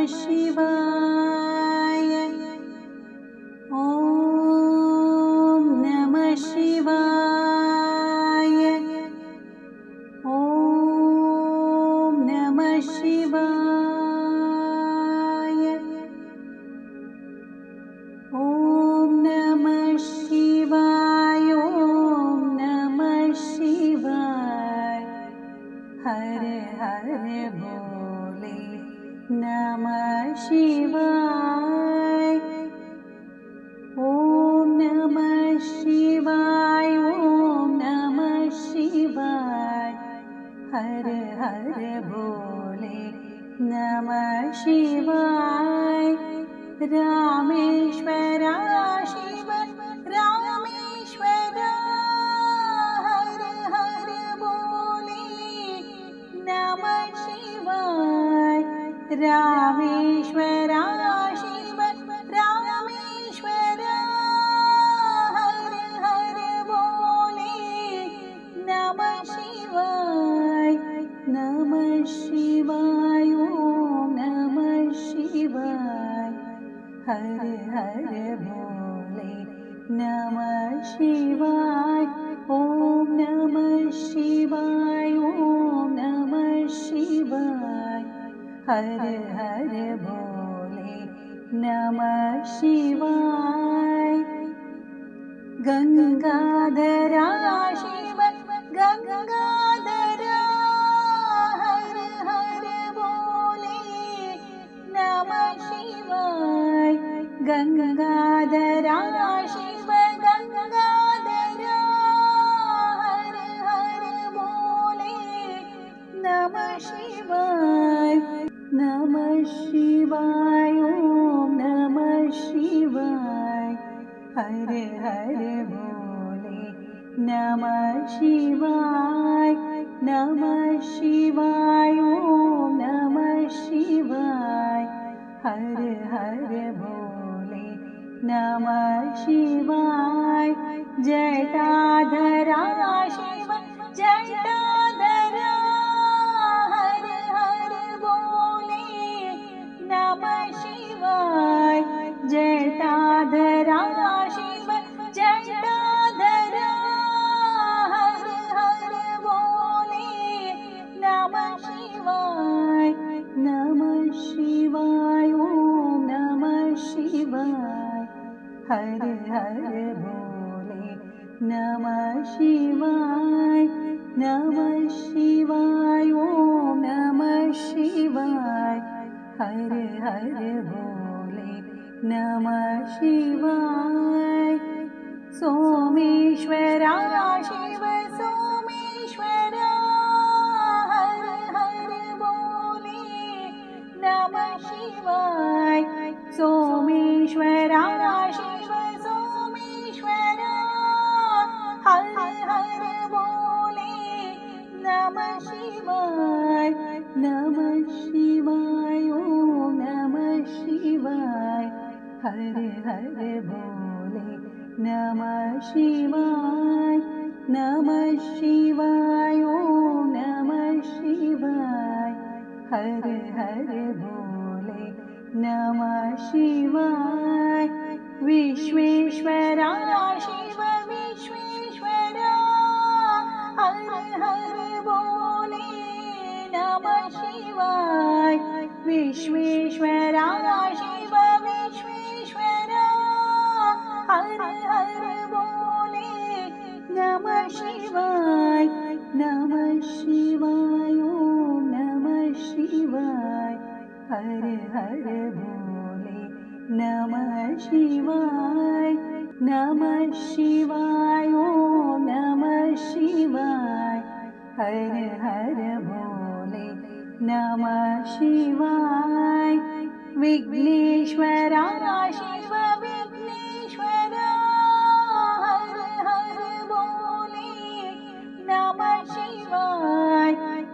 शिवाय। ॐ नमः शिवाय। ॐ नमः शिवाय। ॐ नमः शिवाय। ॐ नमः शिवाय। हर हर बोले नमः शिवाय। ॐ नमः शिवाय। ॐ नमः शिवाय। हर हर बोले नमः शिवाय। रामेश्वरा शिव रामेश्वरा। हर हर बोले नमः शिवाय। रामेश्वरा शिव रामेश्वरा। हर हर बोले नमः शिवाय। नमः शिवाय। ॐ नमः शिवाय। हर हर बोले नमः शिवाय। ॐ नमः शिवाय। ॐ नमः शिवाय। हर हर बोले नमः शिवाय। गंगाधरा शिव गंगाधरा। हर हर बोले नमः शिवाय। गंगाधरा शिव गंगाधरा। हर हर बोले नमः शिवाय। नमः शिवाय। ॐ नमः शिवाय। हर हर बोले नमः शिवाय। नमः शिवाय। ॐ नमः शिवाय। हर हर बोले नमः शिवाय। जटाधरा शिव जटाधरा। हर हर बोले नमः शिवाय। जटाधरा शिव जटाधरा। हर हर बोले नमः शिवाय। नमः शिवाय। ॐ नमः शिवाय। हर हर बोले नमः शिवाय। नमः शिवाय। ॐ नमः शिवाय। हर हर बोले नमः शिवाय। सोमेश्वरा शिव सोमेश्वरा। हर हर बोले नमः शिवाय। सोमेश्वरा शिव सोमेश्वरा। हर हर बोले नमः शिवाय। नमः शिवाय। ॐ नमः शिवाय। हर हर बोले नमः शिवाय। नमः शिवाय। ॐ नमः शिवाय। हर हर बोले नमः शिवाय। विश्वेश्वरा शिव विश्वेश्वरा। हर हर बोले नमः शिवाय। विश्वेश्वरा शिव विश्वेश्वरा। हर हर बोले नमः शिवाय। नमः शिवाय। ॐ नमः शिवाय। हर हर बोले नमः शिवाय। नमः शिवाय। ॐ नमः शिवाय। हर हर बोले नमः शिवाय। विघ्नेश्वरा शिव विघ्नेश्वरा। हर हर बोले नमः शिवाय।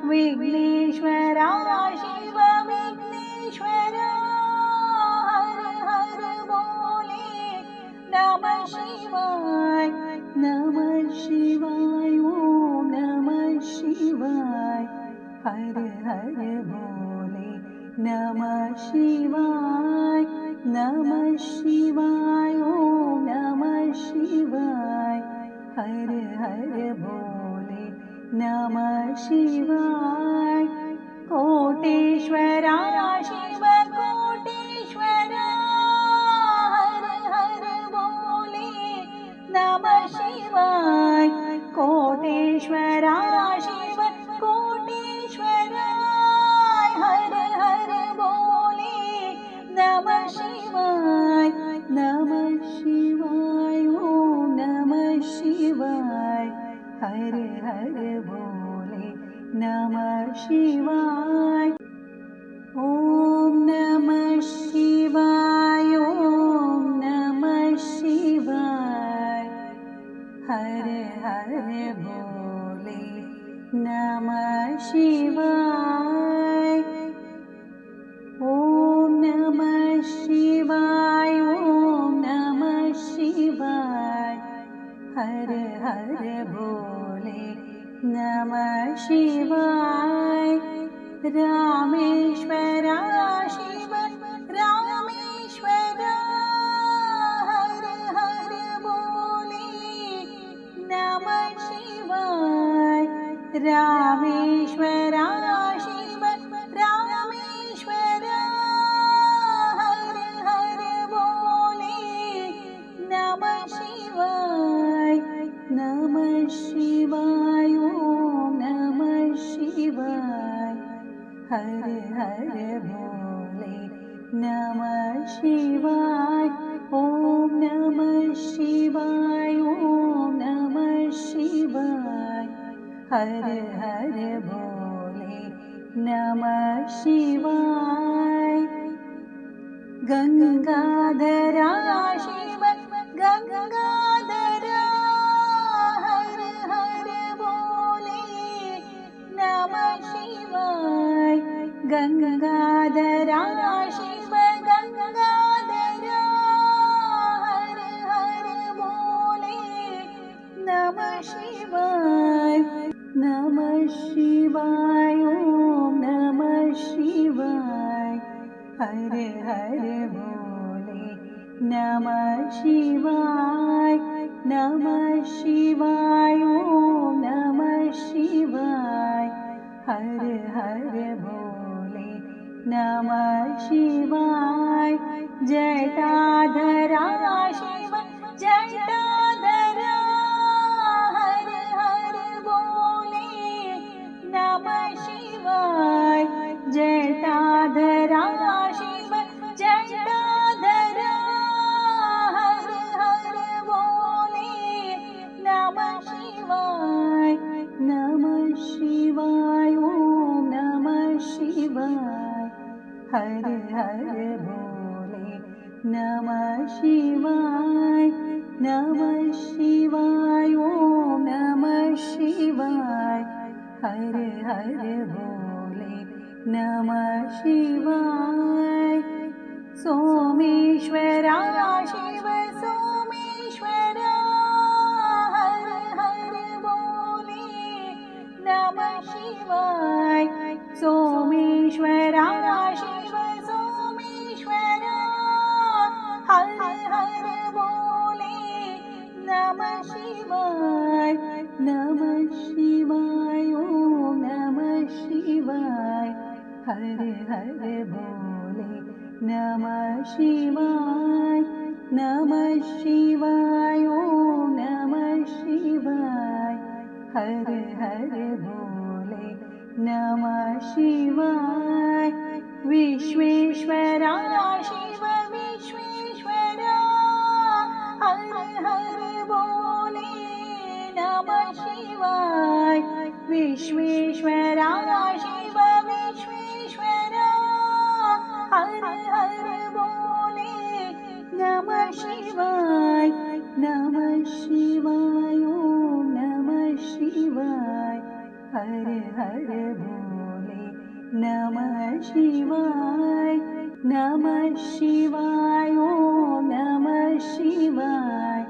विघ्नेश्वरा शिव विघ्नेश्वरा। हर हर बोले नमः शिवाय। नमः शिवाय। ॐ नमः शिवाय। हर हर बोले नमः शिवाय नमः शिवाय ॐ नमः शिवाय हर हर भोले नमः शिवाय कोटेश्वरा शिव कोटेश्वरा हर हर भोले नमः शिवाय कोटेश्वरा शिव कोटेश्वरा हर हर भोले नमः शिवाय ॐ नमः शिवाय हर हर भोले नमः शिवाय ॐ नमः शिवाय ॐ नमः शिवाय हर हर भोले नमः शिवाय ॐ नमः शिवाय ॐ नमः शिवाय हर हर भोले नमः शिवाय रामेश्वरा शिव रामेश्वरा हर हर भोले नमः शिवाय रामेश्वरा शिव रामेश्वरा हर हर भोले नमः शिवाय ॐ नमः शिवाय हर हर भोले नमः शिवाय ॐ नमः शिवाय ॐ नमः शिवाय हर हर भोले नमः शिवाय गंगाधरा शिव गंगाधरा हर हर भोले नमः शिवाय गंगाधरा शिव गंगाधरा हर हर भोले नमः शिवाय ॐ नमः शिवाय हर हर भोले नमः शिवाय ॐ नमः शिवाय हर हर भोले नमः शिवाय जटाधरा शिव जटाधरा हर हर भोले नमः शिवाय जटाधरा शिव जटाधरा हर हर भोले नमः शिवाय ॐ नमः शिवाय हर हर भोले नमः शिवाय ॐ नमः शिवाय हर हर भोले नमः शिवाय सोमेश्वरा शिव सोमेश्वरा हर हर भोले नमः शिवाय सोमेश्वरा शिव सोमेश्वरा हर हर भोले नमः शिवाय ॐ नमः शिवाय हर हर भोले नमः शिवाय ॐ नमः शिवाय हर हर भोले नमः शिवाय विश्वेश्वरा शिव विश्वेश्वरा हर हर भोले नमः शिवाय विश्वेश्वरा शिव विश्वेश्वरा हर हर भोले नमः शिवाय ॐ नमः शिवाय हर हर भोले नमः शिवाय ॐ नमः शिवाय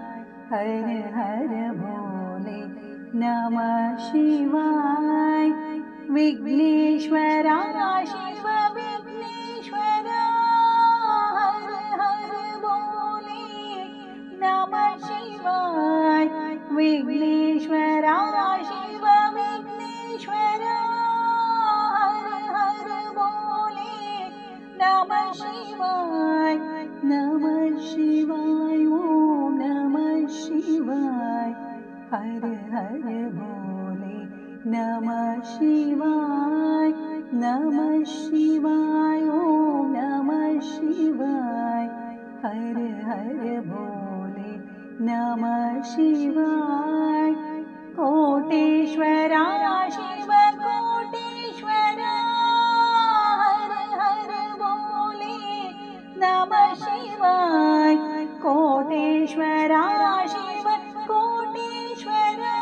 हर हर भोले नमः शिवाय विघ्नेश्वरा शिव विघ्नेश्वरा विघ्नेश्वरा शिव विघ्नेश्वरा हर हर बोले नमः शिवाय नमः शिवाय ओम नमः शिवाय हर हर बोले नमः शिवाय नमः शिवाय ओम नमः शिवाय हर हर बोले नमः शिवाय कोटेश्वरा शिव कोटेश्वरा हर हर बोले नमः शिवाय कोटेश्वरा शिव कोटेश्वरा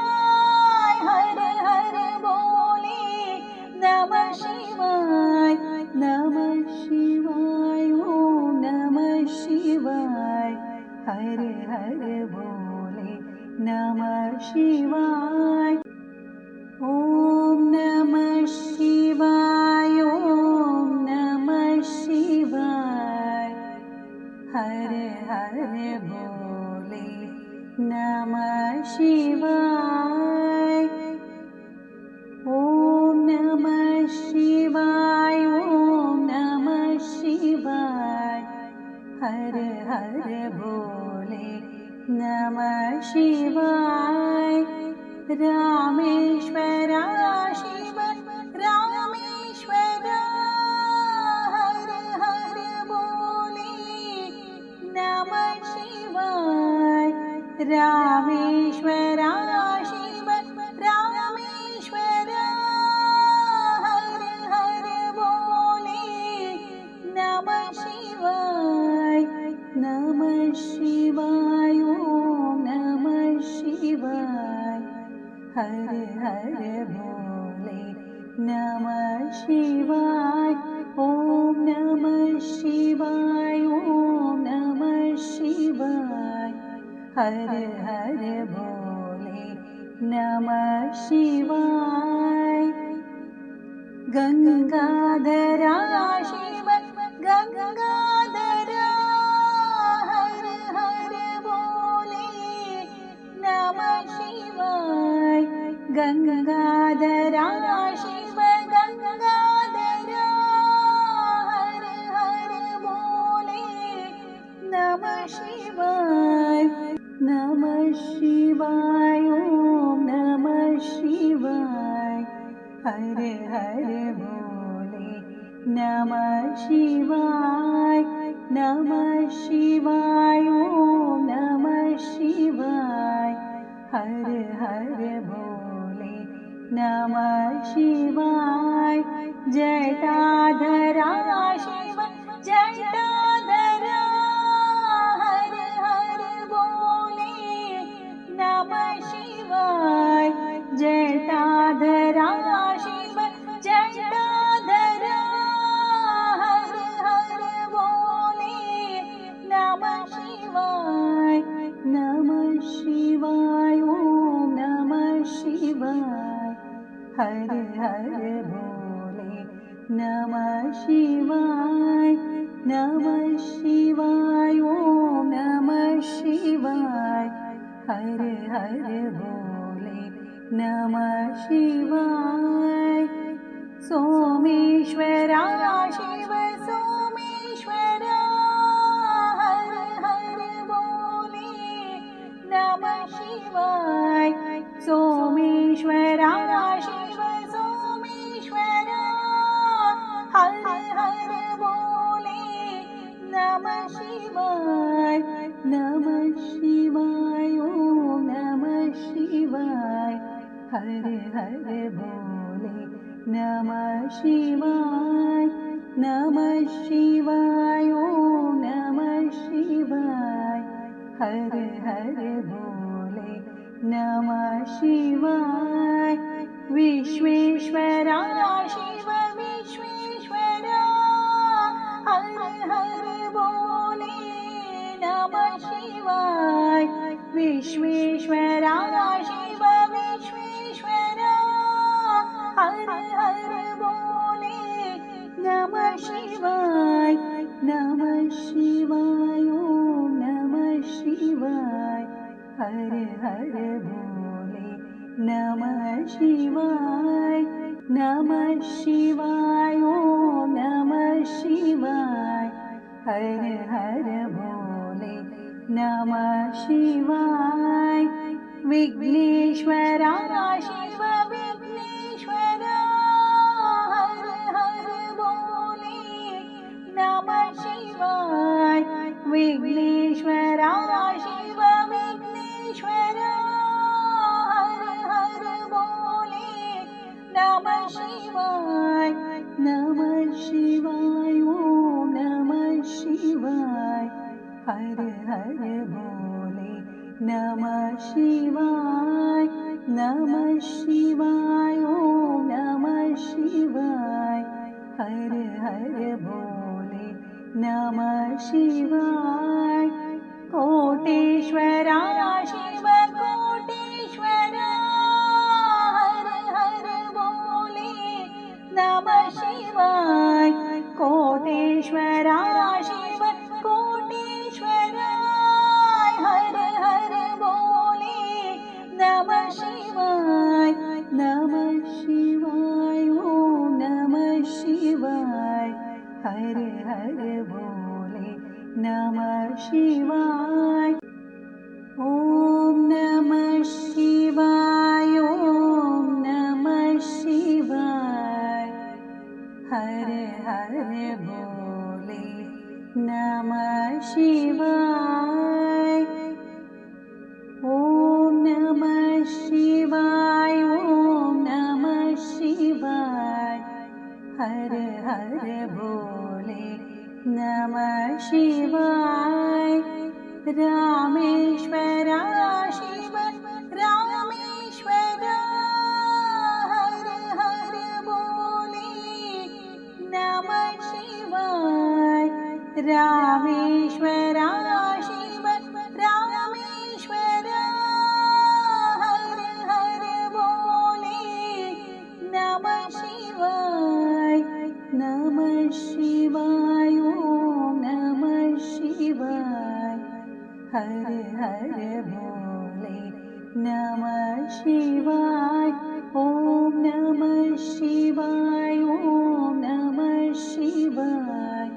हर हर बोले नमः शिवाय ओम नमः शिवाय हर हर बोले नमः शिवाय ओम नमः शिवाय ओम नमः शिवाय हर हर बोले नमः शिवाय ओम नमः शिवाय ओम नमः शिवाय हर हर बोले नमः शिवाय रामेश्वरा शिव रामेश्वरा हर हर बोले नमः शिवाय रामेश्वरा शिव रामेश्वरा हर हर बोले नमः शिवाय ओम नमः शिवाय हर हर बोले नमः शिवाय ओम नमः शिवाय ओम नमः शिवाय हर हर बोले नमः शिवाय गंगाधरा शिव गंगाधरा हर हर बोले नमः शिवाय गंगाधरा शिव गंगाधरा हर हर बोले नमः शिवाय ओम नमः शिवाय हर हर बोले नमः शिवाय ओम नमः शिवाय हर हर बोले नमः शिवाय जटाधरा शिव जटाधरा हर हर बोले नमः शिवाय जटाधरा शिव जटाधरा हर हर बोले नमः शिवाय ओम नमः शिवाय हर हर बोले नमः शिवाय ओम नमः शिवाय हर हर बोले नमः शिवाय सोमेश्वरा शिव सोमेश्वरा हर हर बोले नमः शिवाय सोमेश्वरा शिव सोमेश्वरा हर हर बोले नमः शिवाय ओम नमः शिवाय हर हर बोले नमः शिवाय ओम नमः शिवाय हर हर बोले नमः शिवाय विश्वेश्वरा शिव विश्वेश्वरा हर हर बोले नमः शिवाय विश्वेश्वरा शिव विश्वेश्वरा हर हर बोले नमः शिवाय ओम नमः शिवाय हर हर भोले नमः शिवाय नमः शिवाय ॐ नमः शिवाय हर हर भोले नमः शिवाय विघ्नेश्वरा शिव विघ्नेश्वरा हर हर भोले नमः शिवाय विघ्नेश्वरा शिव विघ्नेश्वरा हर हर भोले नमः शिवाय ॐ नमः शिवाय हर हर भोले नमः शिवाय ॐ नमः शिवाय हर हर भोले नमः शिवाय कोटेश्वरा शिव कोटेश्वरा हर हर भोले नमः शिवाय कोटेश्वरा शिव कोटेश्वरा हर हर भोले नमः शिवाय ॐ नमः शिवाय हर हर भोले नमः शिवाय ॐ नमः शिवाय ॐ नमः शिवाय हर हर भोले नमः शिवाय ॐ नमः शिवाय ॐ नमः शिवाय हर हर भोले नमः शिवाय रामेश्वरा शिव रामेश्वरा हर हर भोले नमः शिवाय रामेश्वरा शिव रामेश्वरा हर हर भोले नमः शिवाय ॐ नमः शिवाय हर हर भोले नमः शिवाय ॐ नमः शिवाय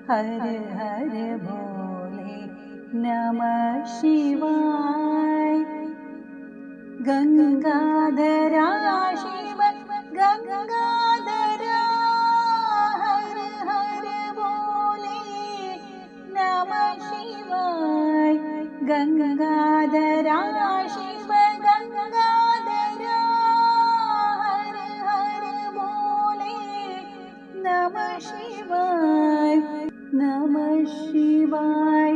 हर हर भोले नमः शिवाय गंगाधरा शिव गंगाधरा हर हर भोले नमः शिवाय गंगाधरा शिव गंगाधरा हर हर भोले नमः शिवाय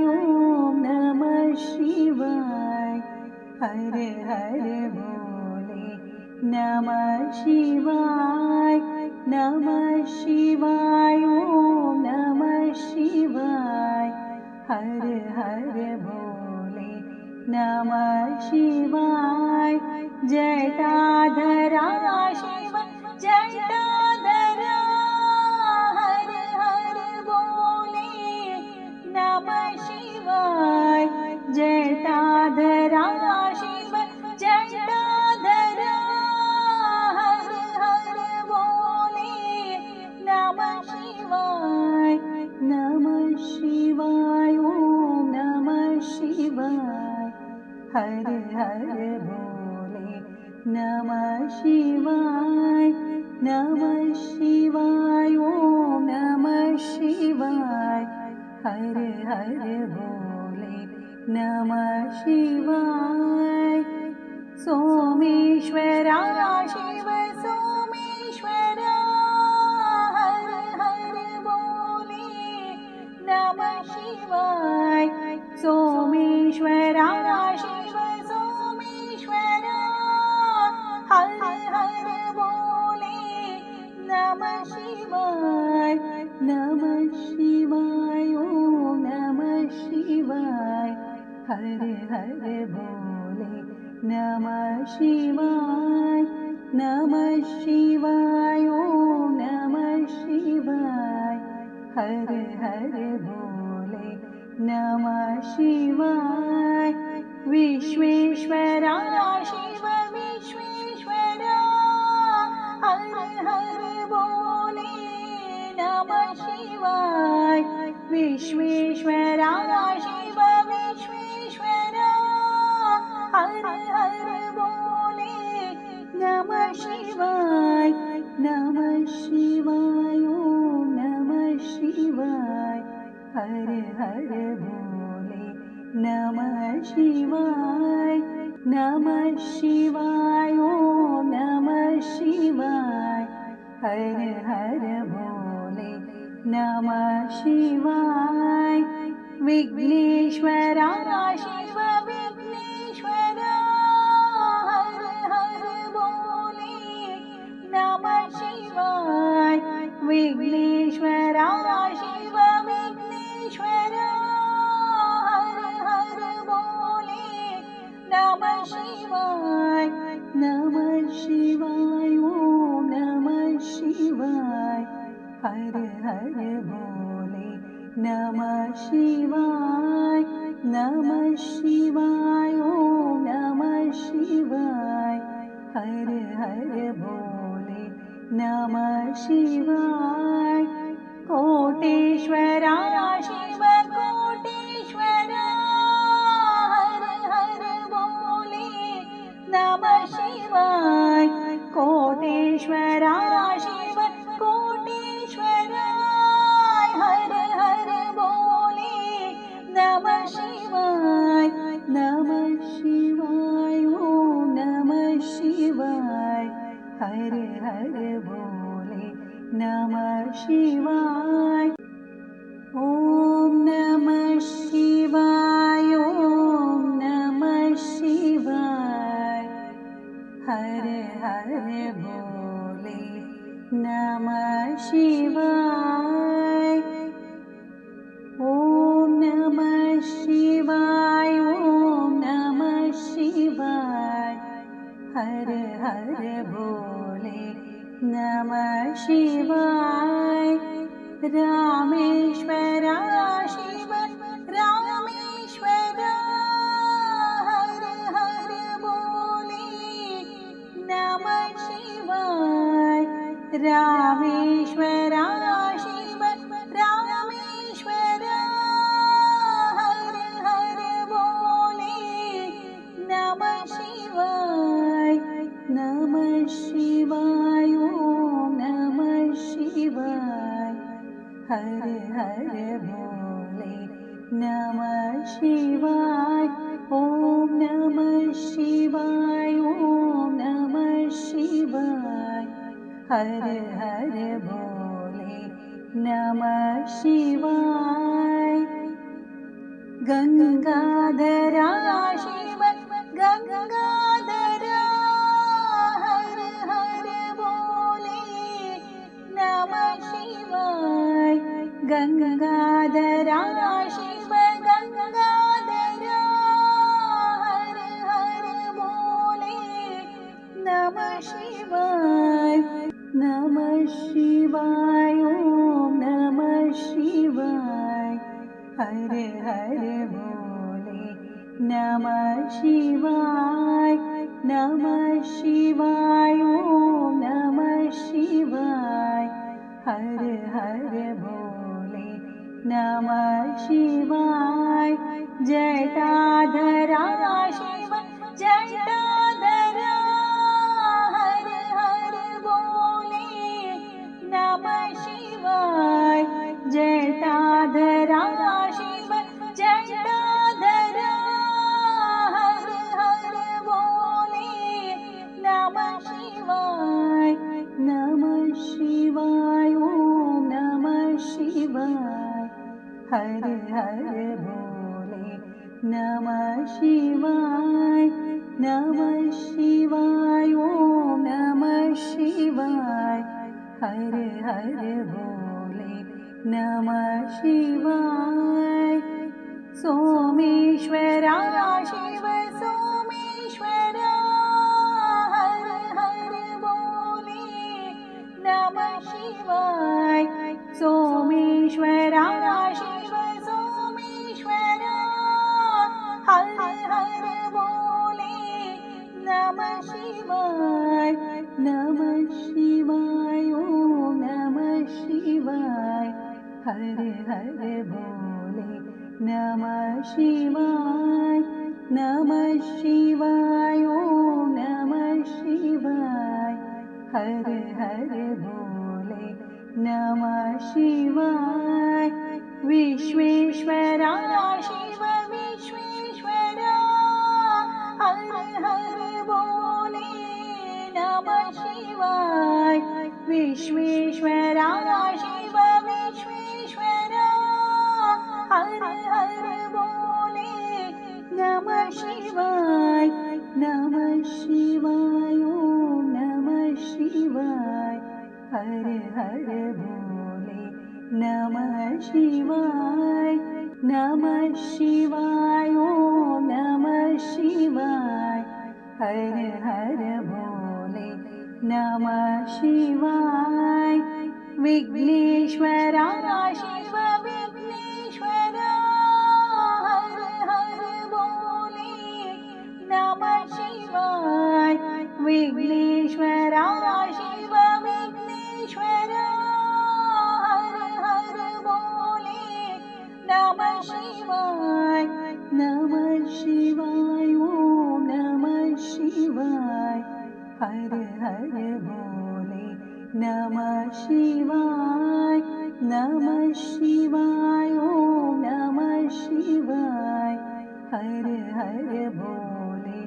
ॐ नमः शिवाय हर हर भोले नमः शिवाय ॐ नमः शिवाय हर हर भोले नमः शिवाय जटाधरा शिव जटाधरा हर हर भोले नमः शिवाय जटाधरा शिव जटाधरा हर हर भोले नमः शिवाय ॐ नमः शिवाय हर हर भोले नमः शिवाय ॐ नमः शिवाय हर हर भोले नमः शिवाय सोमेश्वरा शिव सोमेश्वरा हर हर भोले नमः शिवाय सोमेश्वरा शिव सोमेश्वरा हर हर भोले नमः शिवाय ॐ नमः शिवाय हर हर भोले नमः शिवाय ॐ नमः शिवाय हर हर भोले नमः शिवाय विश्वेश्वर विश्वेश्वरा शिव विश्वेश्वरा हर हर बोले नमः शिवाय नमः शिवाय ओम नमः शिवाय हर हर बोले नमः शिवाय नमः शिवाय ओम नमः शिवाय हर हर बोले नमः शिवाय विघ्नेश्वरा शिव विघ्नेश्वरा हर हर बोले नमः शिवाय विघ्नेश्वरा शिव विघ्नेश्वरा हर हर बोले नमः शिवाय नमः शिवाय ओम नमः शिवाय हर हर बोले नमः शिवाय नमः शिवाय ओम नमः शिवाय हर हर बोले नमः शिवाय कोटेश्वरा शिव कोटेश्वरा हर हर बोले नमः शिवाय कोटेश्वरा शिव कोटेश्वरा हर हर बोले नमः शिवाय नमः शिवाय ओम नमः शिवाय हर हर बोले नमः शिवाय ओम नमः शिवाय ओम नमः शिवाय हर हर बोले नमः शिवाय ओम नमः शिवाय ओम नमः शिवाय हर हर बोले नमः शिवाय रामेश्वरा शिव रामेश्वरा हर हर बोले नमः शिवाय रामेश्वरा शिव रामेश्वरा हर हर बोले नमः शिवाय नमः शिवाय ओम नमः शिवाय हर हर बोले नमः शिवाय ओम नमः शिवाय ओम नमः शिवाय हर हर बोले नमः शिवाय गंगाधरा शिव गंगाधरा हर हर बोले नमः शिवाय गंगाधरा शिव गंगाधरा हर हर बोले नमः शिवाय नमः शिवाय ओम नमः शिवाय हर हर बोले नमः शिवाय नमः शिवाय ओम नमः शिवाय हर हर बोले नमः शिवाय जटाधरा शिव जटाधरा हर हर बोले नमः शिवाय जटाधरा शिव जटाधरा हर हर बोले नमः शिवाय नमः शिवाय ओम नमः शिवाय हर हर बोले नमः शिवाय नमः शिवाय ओम नमः शिवाय हर हर बोले नमः शिवाय सोमेश्वरा शिव सोमेश्वरा हर हर बोले नमः शिवाय सोमेश्वरा शिव सोमेश्वरा हर हर बोले नमः शिवाय नमः शिवाय ओम नमः शिवाय हर हर बोले नमः शिवाय नमः शिवाय ओम नमः शिवाय हर हर बोले नमः शिवाय विश्वेश्वरा शिव विश्वेश्वरा हर हर बोले नमः शिवाय विश्वेश्वरा शिव विश्वेश्वरा हर हर बोले नमः शिवाय ओम नमः शिवाय हर हर बोले नमः शिवाय ओम नमः शिवाय हर हर बोले नमः शिवाय विघ्नेश्वरा शिव विघ्नेश्वरा हर हर बोले नमः शिवाय विघ्नेश्वरा शिव विघ्नेश्वरा हर हर बोले नमः शिवाय ओम नमः शिवाय हर हर बोले नमः शिवाय ओम नमः शिवाय हर हर बोले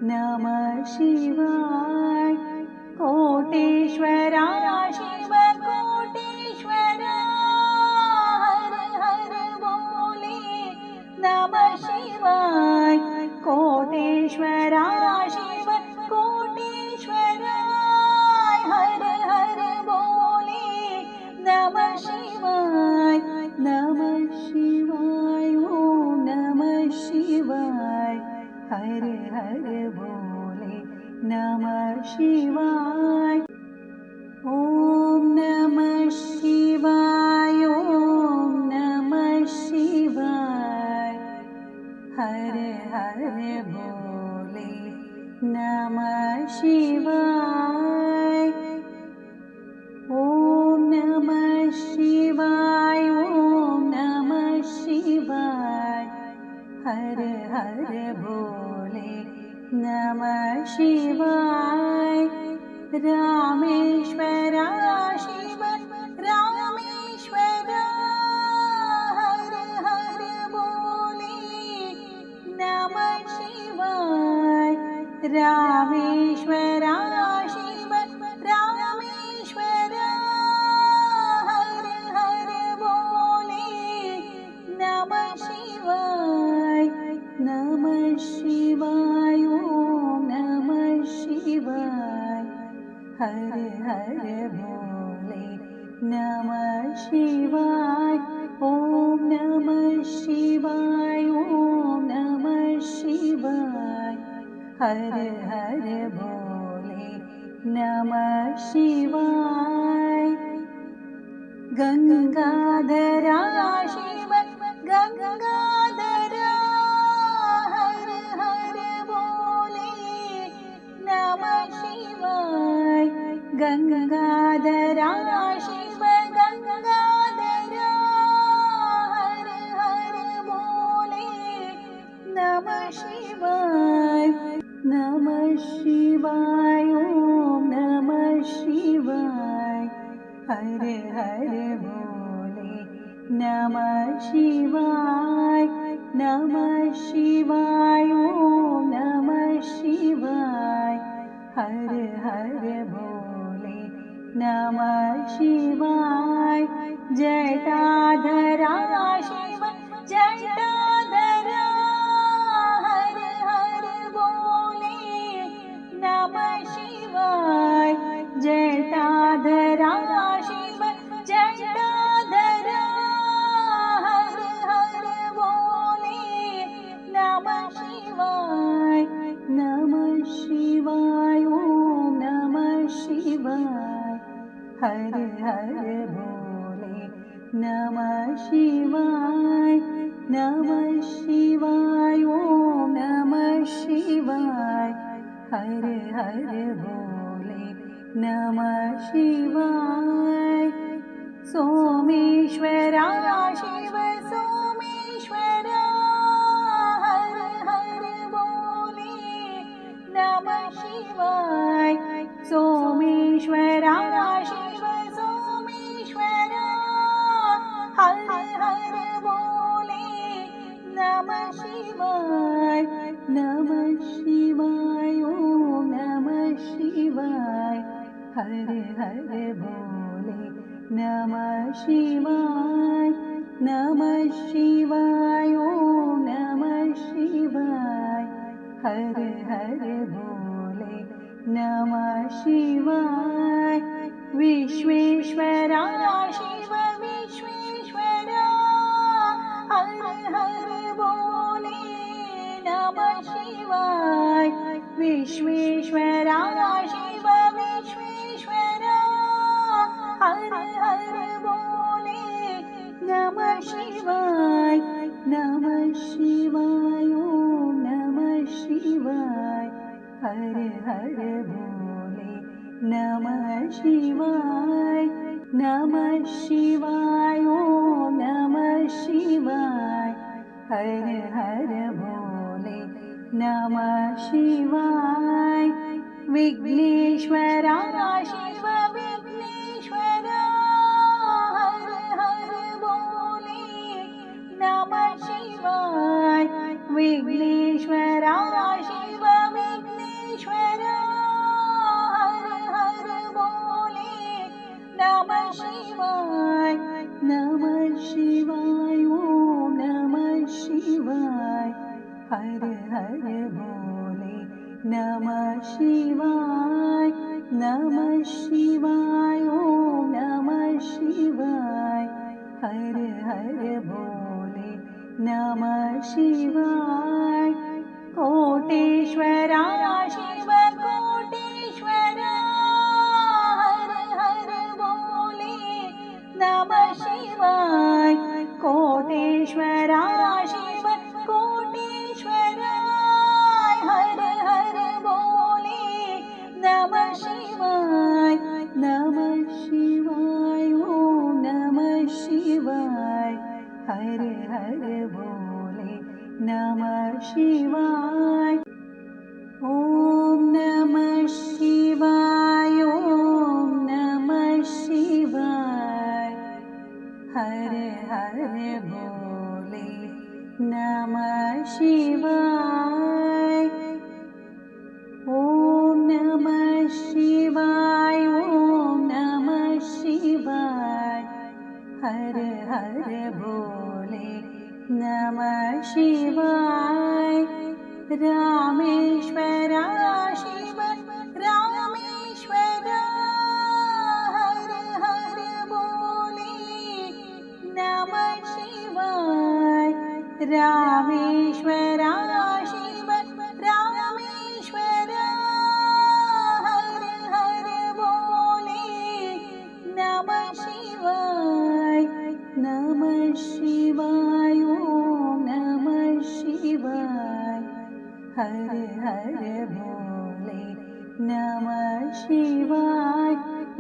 नमः शिवाय कोटेश्वरा शिव कोटेश्वरा हर हर बोले नमः शिवाय कोटेश्वरा शिव कोटेश्वरा हर हर बोले नमः शिवाय ओम नमः शिवाय हर हर बोले नमः शिवाय ओम नमः शिवाय ओम नमः शिवाय हर हर बोले नमः शिवाय ओम नमः शिवाय ओम नमः शिवाय हर हर बोले नमः शिवाय रामेश्वरा शिव रामेश्वरा हर हर बोले नमः शिवाय रामेश्वरा शिव रामेश्वरा हर हर बोले नमः शिवाय ओम नमः शिवाय हर हर बोले नमः शिवाय ओम नमः शिवाय ओम नमः शिवाय हर हर बोले नमः शिवाय गंगाधरा शिव गंगाधरा हर हर बोले नमः शिवाय गंगाधरा शिव गंगाधरा हर हर बोले नमः शिवाय ओम नमः शिवाय हर हर बोले नमः शिवाय ओम नमः शिवाय हर हर बोले नमः शिवाय जटाधरा शिव जटाधरा हर हर बोले नमः शिवाय जटाधरा शिव जटाधरा हर हर बोले नमः शिवाय ओम नमः शिवाय हर हर बोले नमः शिवाय ओम नमः शिवाय हर हर बोले नमः शिवाय सोमेश्वरा शिव सोमेश्वरा हर हर बोले नमः शिवाय सोमेश्वरा शिव सोमेश्वरा हर हर बोले नमः शिवाय ओम नमः शिवाय हर हर बोले नमः शिवाय ओम नमः शिवाय हर हर बोले नमः शिवाय विश्वेश्वरा शिव विश्वेश्वरा हर हर बोले नमः शिवाय विश्वेश्वरा शिव विश्वेश्वरा हर हर बोले नमः शिवाय ओम नमः शिवाय हर हर बोले नमः शिवाय ओम नमः शिवाय हर हर बोले नमः शिवाय विघ्नेश्वरा शिव विघ्नेश्वरा हर हर बोले नमः शिवाय विघ्नेश्वरा शिव विघ्नेश्वरा हर हर बोले नमः शिवाय ओम नमः शिवाय हर हर बोले नमः शिवाय ओम नमः शिवाय हर हर बोले नमः शिवाय कोटेश्वरा शिव कोटेश्वरा हर हर बोले नमः शिवाय कोटेश्वरा शिव कोटेश्वरा हर हर बोले नमः शिवाय ओम नमः शिवाय हर हर बोले नमः शिवाय ओम नमः शिवाय ओम नमः शिवाय हर हर बोले नमः शिवाय ओम नमः शिवाय ओम नमः शिवाय हर हर बोले नमः शिवाय रामेश्वरा शिव रामेश्वरा हर हर बोले नमः शिवाय रामेश्वरा शिव रामेश्वरा हर हर बोले नमः शिवाय ओम नमः शिवाय हर हर बोले नमः शिवाय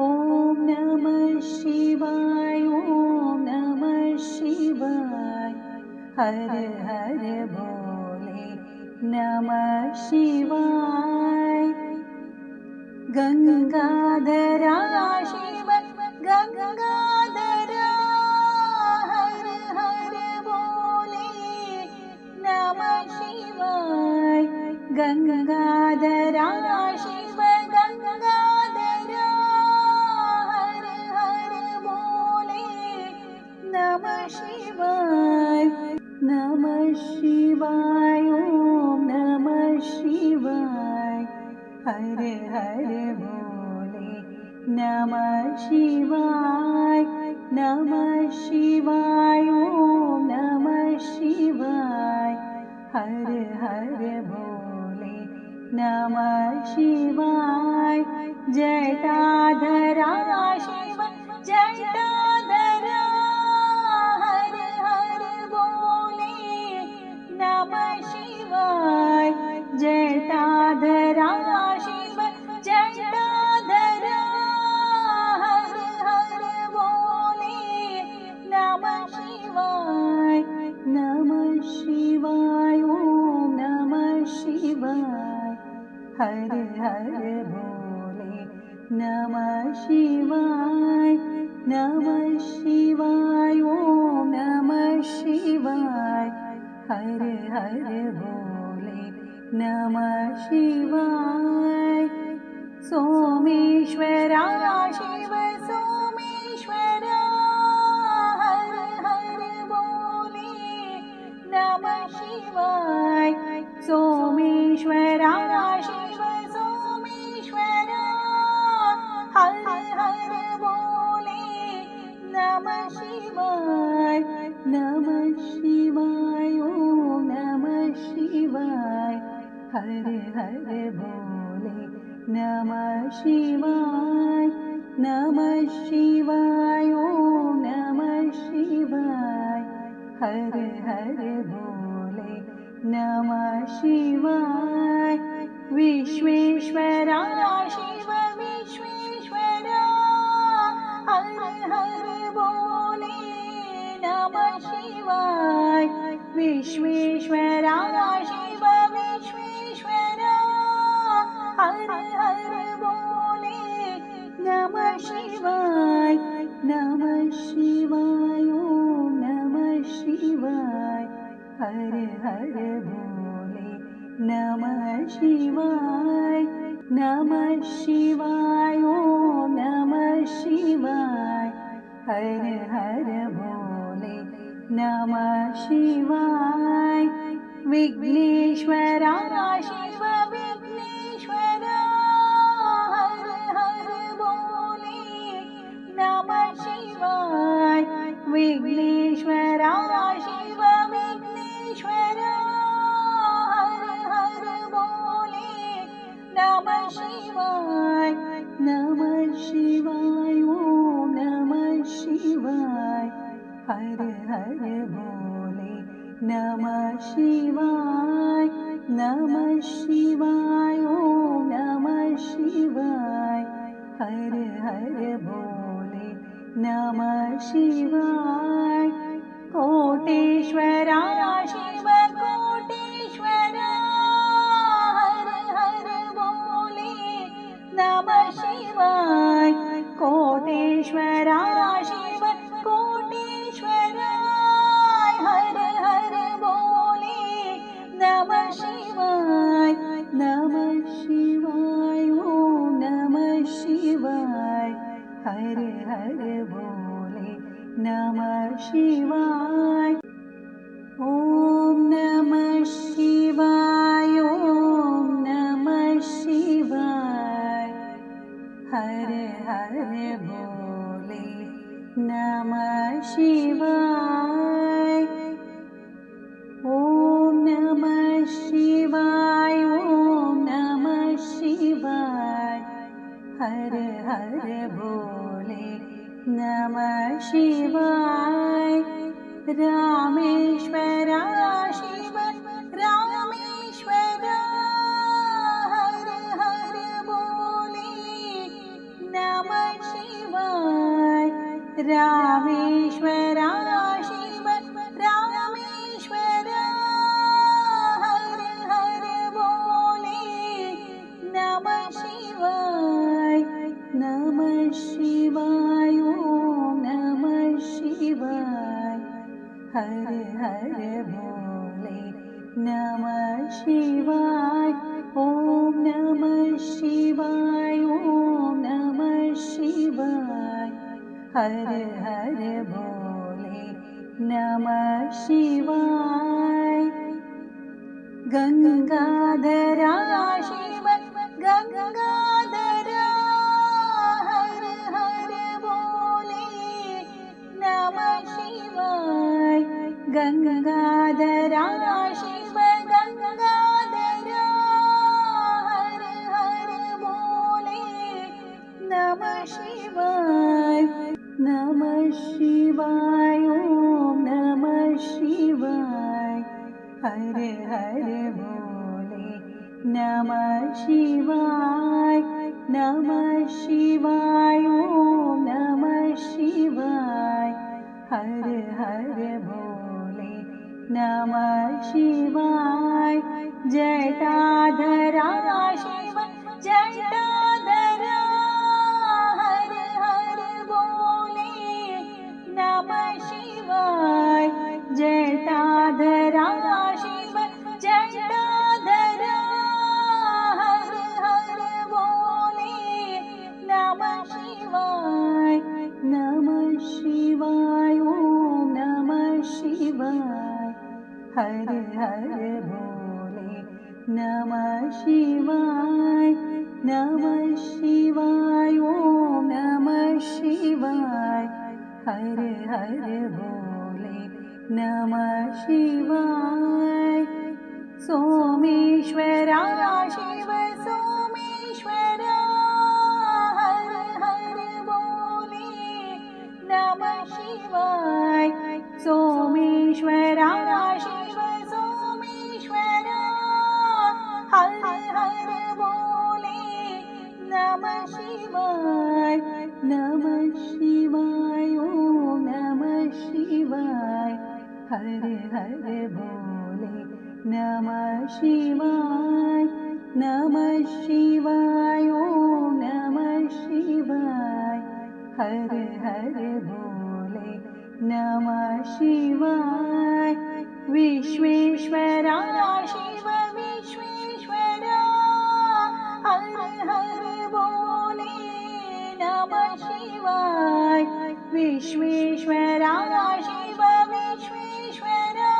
ओम नमः शिवाय ओम नमः शिवाय हर हर बोले नमः शिवाय गंगाधरा शिव गंगाधरा हर हर बोले नमः शिवाय गंगाधरा शिव गंगाधरा हर हर बोले नमः शिवाय ओम नमः शिवाय हर हर बोले नमः शिवाय ओम नमः शिवाय हर हर बोले नमः शिवाय जटाधरा शिव जटाधरा हर हर बोले नमः शिवाय जटाधरा शिव जटाधरा हर हर बोले हर हर भोले नमः शिवाय नमः शिवाय ओम नमः शिवाय हर हर भोले नमः शिवाय सोमेश्वरा शिव सोमेश्वरा हर हर भोले नमः शिवाय सोमेश्वरा शिव सोमेश्वरा हर हर भोले नमः शिवाय ओम नमः शिवाय हर हर भोले नमः शिवाय ओम नमः शिवाय हर हर भोले नमः शिवाय विश्वेश्वरा शिव विश्वेश्वरा हर हर भोले नमः शिवाय विश्वेश्वरा शिव विश्वेश्वरा हर हर भोले नमः शिवाय ओम नमः शिवाय हर हर भोले नमः शिवाय ओम नमः शिवाय हर हर भोले नमः शिवाय विघ्नेश्वरा शिव विघ्नेश्वरा हर हर भोले नमः शिवाय विघ्नेश्वरा शिव विघ्नेश्वरा हर हर भोले नमः शिवाय ओम नमः शिवाय हर हर भोले नमः शिवाय ओम नमः शिवाय हर हर भोले नमः शिवाय कोटेश्वरा शिव कोटेश्वरा हर हर भोले नमः शिवाय कोटेश्वरा शिव कोटेश्वरा हर हर भोले नमः शिवाय ओम नमः शिवाय हर हर भोले नमः शिवाय ओम नमः शिवाय ओम नमः शिवाय हर हर भोले नमः शिवाय ओम नमः शिवाय ओम नमः शिवाय हर हर भोले नमः शिवाय रामेश्वरा शिव रामेश्वरा हर हर भोले नमः शिवाय रामेश्वरा शिव रामेश्वरा हर हर भोले नमः शिवाय ओम नमः शिवाय हर हर भोले नमः शिवाय ओम नमः शिवाय ओम नमः शिवाय हर हर भोले नमः शिवाय गंगाधरा शिव गंगाधरा हर हर भोले नमः शिवाय गंगाधरा शिव गंगाधरा हर हर भोले नमः शिवाय ओम नमः शिवाय हर हर भोले नमः शिवाय ओम नमः शिवाय हर हर भोले नमः शिवाय जटाधरा शिव शिवाय ॐ नमः शिवाय हर हर भोले नमः शिवाय ॐ नमः शिवाय हर हर भोले नमः शिवाय सोमेश्वरा शिव सोमेश्वरा हर हर भोले नमः शिवाय सोमेश्वरा शिव सोमेश्वरा हर हर भोले नमः शिवाय ॐ नमः शिवाय हर हर भोले नमः शिवाय ॐ नमः शिवाय हर हर भोले नमः शिवाय विश्वेश्वरा शिव विश्वेश्वरा हर हर भोले नमः शिवाय विश्वेश्वरा शिव विश्वेश्वरा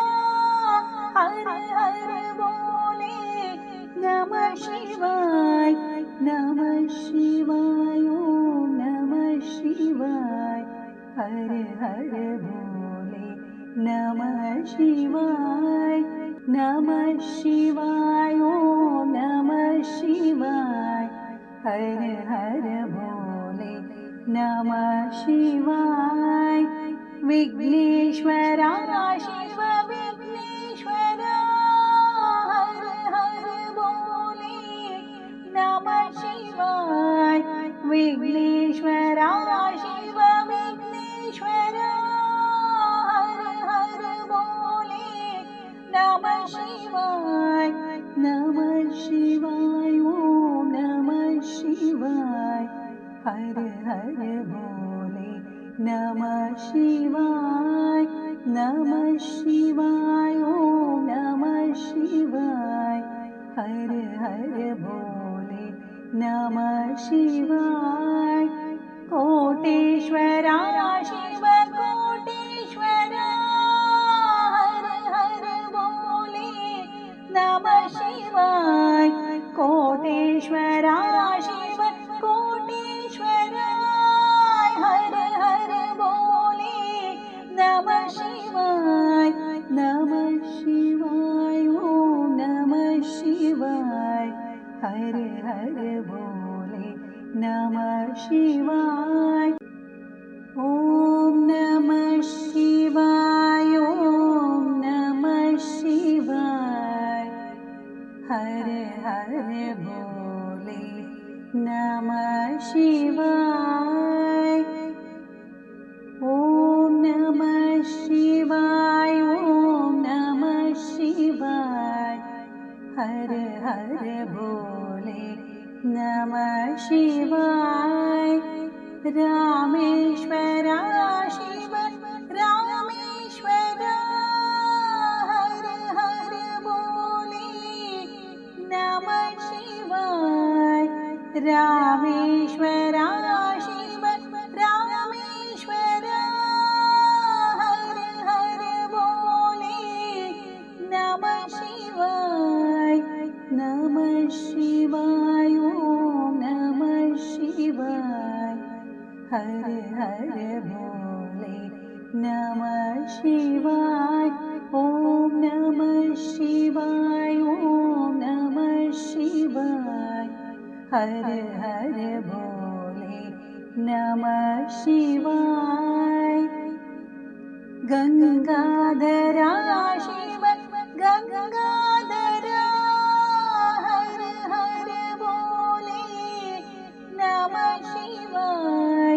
हर हर भोले नमः शिवाय ॐ नमः शिवाय हर हर भोले नमः शिवाय ॐ नमः शिवाय हर हर भोले नमः शिवाय विघ्नेश्वरा शिव विघ्नेश्वरा हर हर भोले नमः शिवाय विघ्नेश्वरा शिव विघ्नेश्वरा हर हर भोले नमः शिवाय ॐ नमः शिवाय हर हर भोले नमः शिवाय ॐ नमः शिवाय हर हर भोले नमः शिवाय कोटेश्वरा शिव कोटेश्वरा हर हर भोले नमः शिवाय कोटेश्वरा शिव कोटेश्वरा हर हर भोले नमः शिवाय ॐ नमः शिवाय हर हर भोले नमः शिवाय ॐ नमः शिवाय ॐ नमः शिवाय हर हर भोले नमः शिवाय ॐ नमः शिवाय ॐ नमः शिवाय हर हर भोले नमः शिवाय रामेश्वरा शिव रामेश्वरा हर हर भोले नमः शिवाय रामेश्वरा शिव रामेश्वरा हर हर भोले नमः शिवाय ॐ नमः शिवाय हर हर भोले नमः शिवाय ॐ नमः शिवाय हर हर भोले नमः शिवाय गंगाधरा शिव गंगाधरा हर हर भोले नमः शिवाय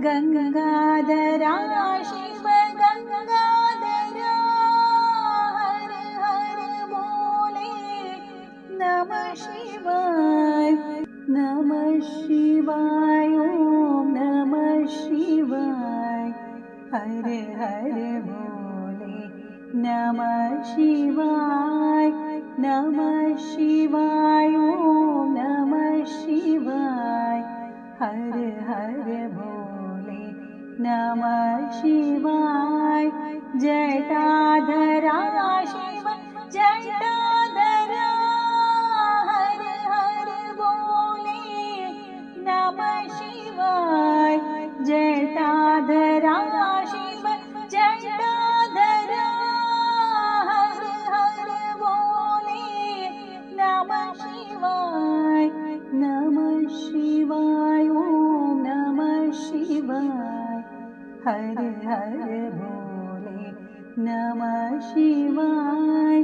गंगाधरा शिव गंगाधरा हर हर भोले नमः शिवाय ॐ नमः शिवाय हर हर भोले नमः शिवाय ॐ नमः शिवाय हर हर भोले नमः शिवाय। जटाधरा शिव जटाधरा, हर हर बोले नमः शिवाय। जटाधरा शिव जटाधरा, हर हर बोले नमः शिवाय। नमः शिवाय, ओम नमः शिवाय। हर हर बोले नमः शिवाय।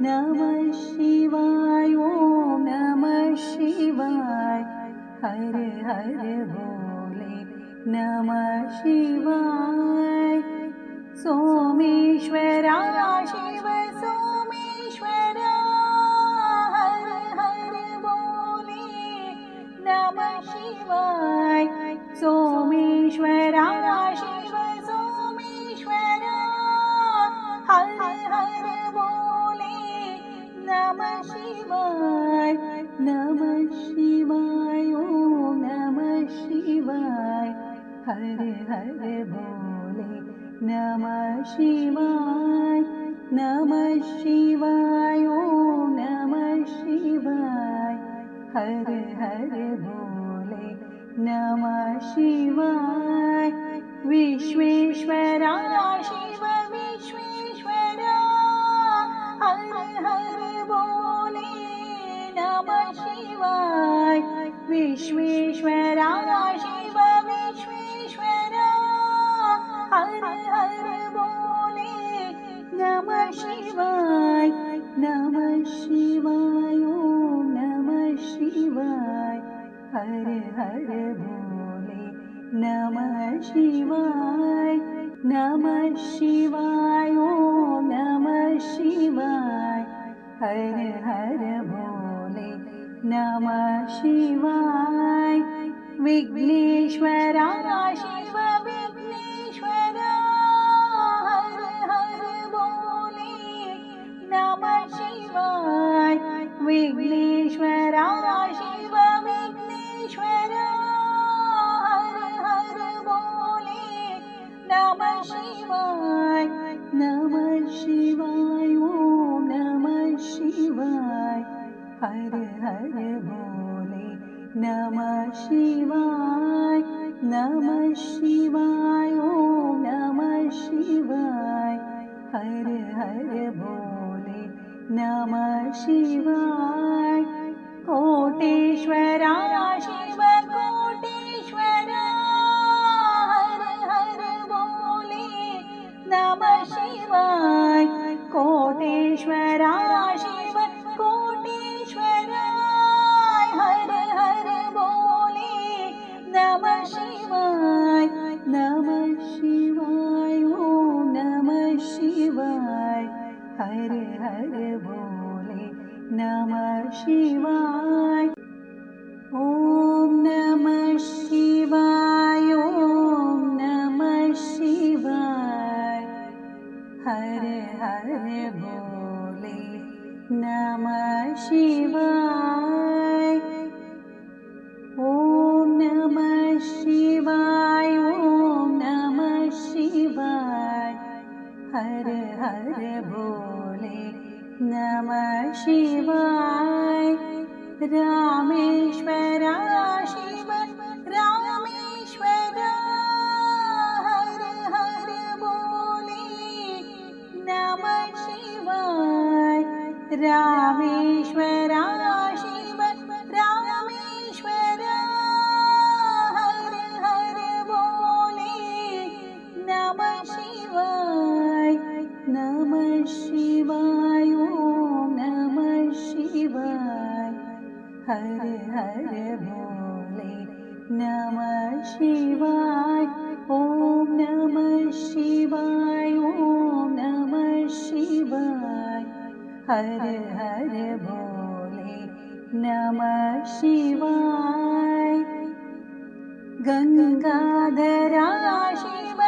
नमः शिवाय, ओम नमः शिवाय। हर हर बोले नमः शिवाय। सोमेश्वरा शिव सोमेश्वरा, हर हर बोले नमः शिवाय। सोमेश्वरा शिव सोमेश्वरा, हर हर बोले नमः शिवाय। नमः शिवाय, ओम नमः शिवाय। हर हर बोले नमः शिवाय। नमः शिवाय, ओम नमः शिवाय। हर हर बोले नमः शिवाय। विश्वेश्वरा शिव विश्वेश्वरा, हर हर बोले नमः शिवाय। विश्वेश्वरा शिव विश्वेश्वरा, हर हर बोले नमः शिवाय। नमः शिवाय, ओम नमः शिवाय। हर हर बोले नमः शिवाय। नमः शिवाय, ओम नमः शिवाय। हर हर बोले नमः शिवाय। विघ्नेश्वरा शिव विघ्नेश्वरा, हर हर बोले नमः शिवाय। विघ्नेश्वरा शिव विघ्नेश्वरा, हर हर बोले नमः शिवाय। नमः शिवाय, ओम नमः शिवाय। हर हर बोले नमः शिवाय। नमः शिवाय, ओम नमः शिवाय। हर हर बोले नमः शिवाय। कोटेश्वरा शिव कोटेश्वरा, हर हर बोले नमः शिवाय। कोटेश्वरा शिव कोटेश्वरा, हर हर बोले नमः शिवाय। नमः शिवाय, ओम नमः शिवाय। हर हर बोले नमः शिवाय। ओम नमः शिवाय, ओम नमः शिवाय। हर हर बोले नमः शिवाय। ओम नमः शिवाय, ओम नमः शिवाय। हर हर बोले नमः शिवाय। रामेश्वरा शिव रामेश्वरा, हर हर बोले नमः शिवाय। रामेश्वरा शिव रामेश्वरा, हर हर बोले नमः शिवाय। नमः शिवाय, ओम नमः शिवाय। हर हर बोले नमः शिवाय। ओम नमः शिवाय, ओम नमः शिवाय। हर हर बोले नमः शिवाय। गंगाधरा शिव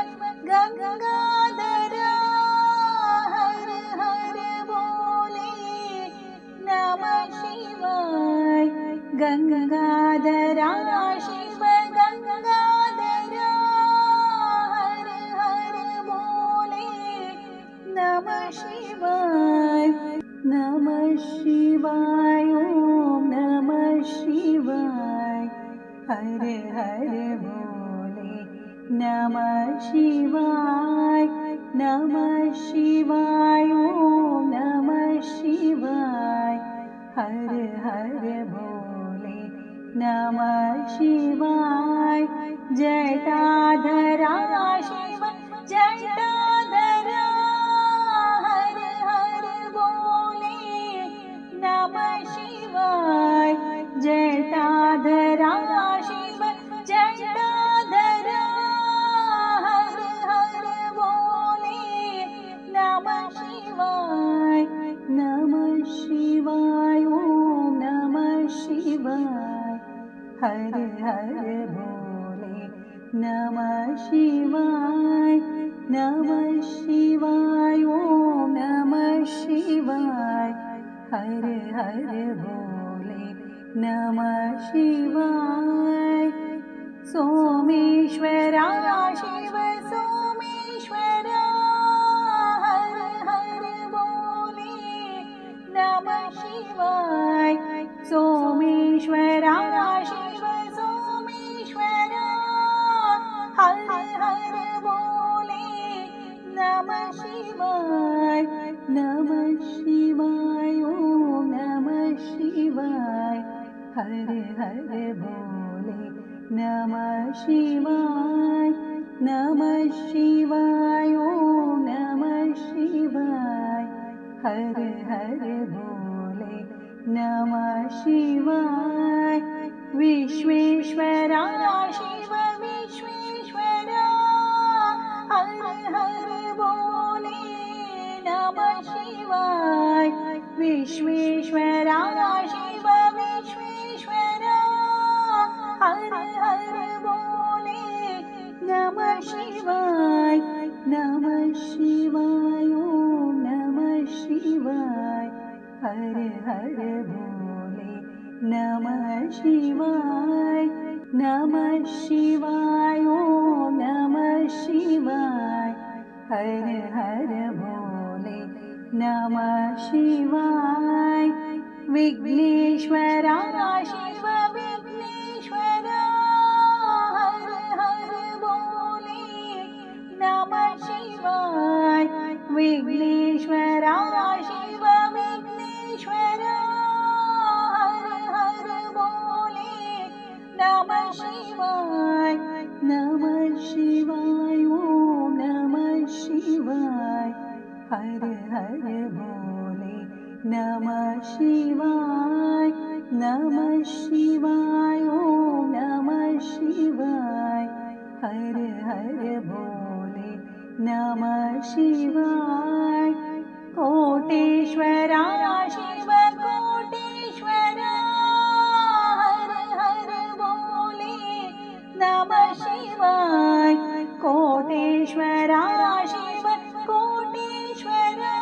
गंगाधरा, हर हर बोले नमः शिवाय। गंगाधरा शिव गंगाधरा, नमः शिवाय नमः शिवाय ओम नमः शिवाय हर हर भोले नमः शिवाय जटाधरा शिव जटाधरा हर हर भोले नमः शिवाय जटाधरा शिव जटाधरा हर हर भोले नमः शिवाय ओम नमः शिवाय हर हर भोले नमः शिवाय ओम नमः शिवाय हर हर भोले नमः शिवाय सोमेश्वरा शिव सोमेश्वरा हर हर भोले नमः शिवाय सोमेश्वरा शिव सोमेश्वरा हर हर भोले नमः शिवाय ओम नमः शिवाय हर हर भोले नमः शिवाय ओम नमः शिवाय हर हर भोले नमः शिवाय विश्वेश्वरा शिव विश्वेश्वरा हर हर भोले नमः शिवाय विश्वेश्वरा शिव विश्वेश्वरा हर हर भोले नमः शिवाय ओम नमः शिवाय हर हर भोले नमः शिवाय ओम नमः शिवाय हर हर भोले नमः शिवाय विघ्नेश्वरा शिव विघ्नेश्वरा हर हर भोले नमः शिवाय विघ्नेश्वरा शिव विघ्नेश्वरा हर हर भोले नमः शिवाय ओम नमः शिवाय हर हर भोले नमः शिवाय ओम नमः शिवाय हर हर भोले नमः शिवाय कोटेश्वरा शिव कोटेश्वरा हर हर भोले नमः शिवाय कोटेश्वरा शिव कोटेश्वरा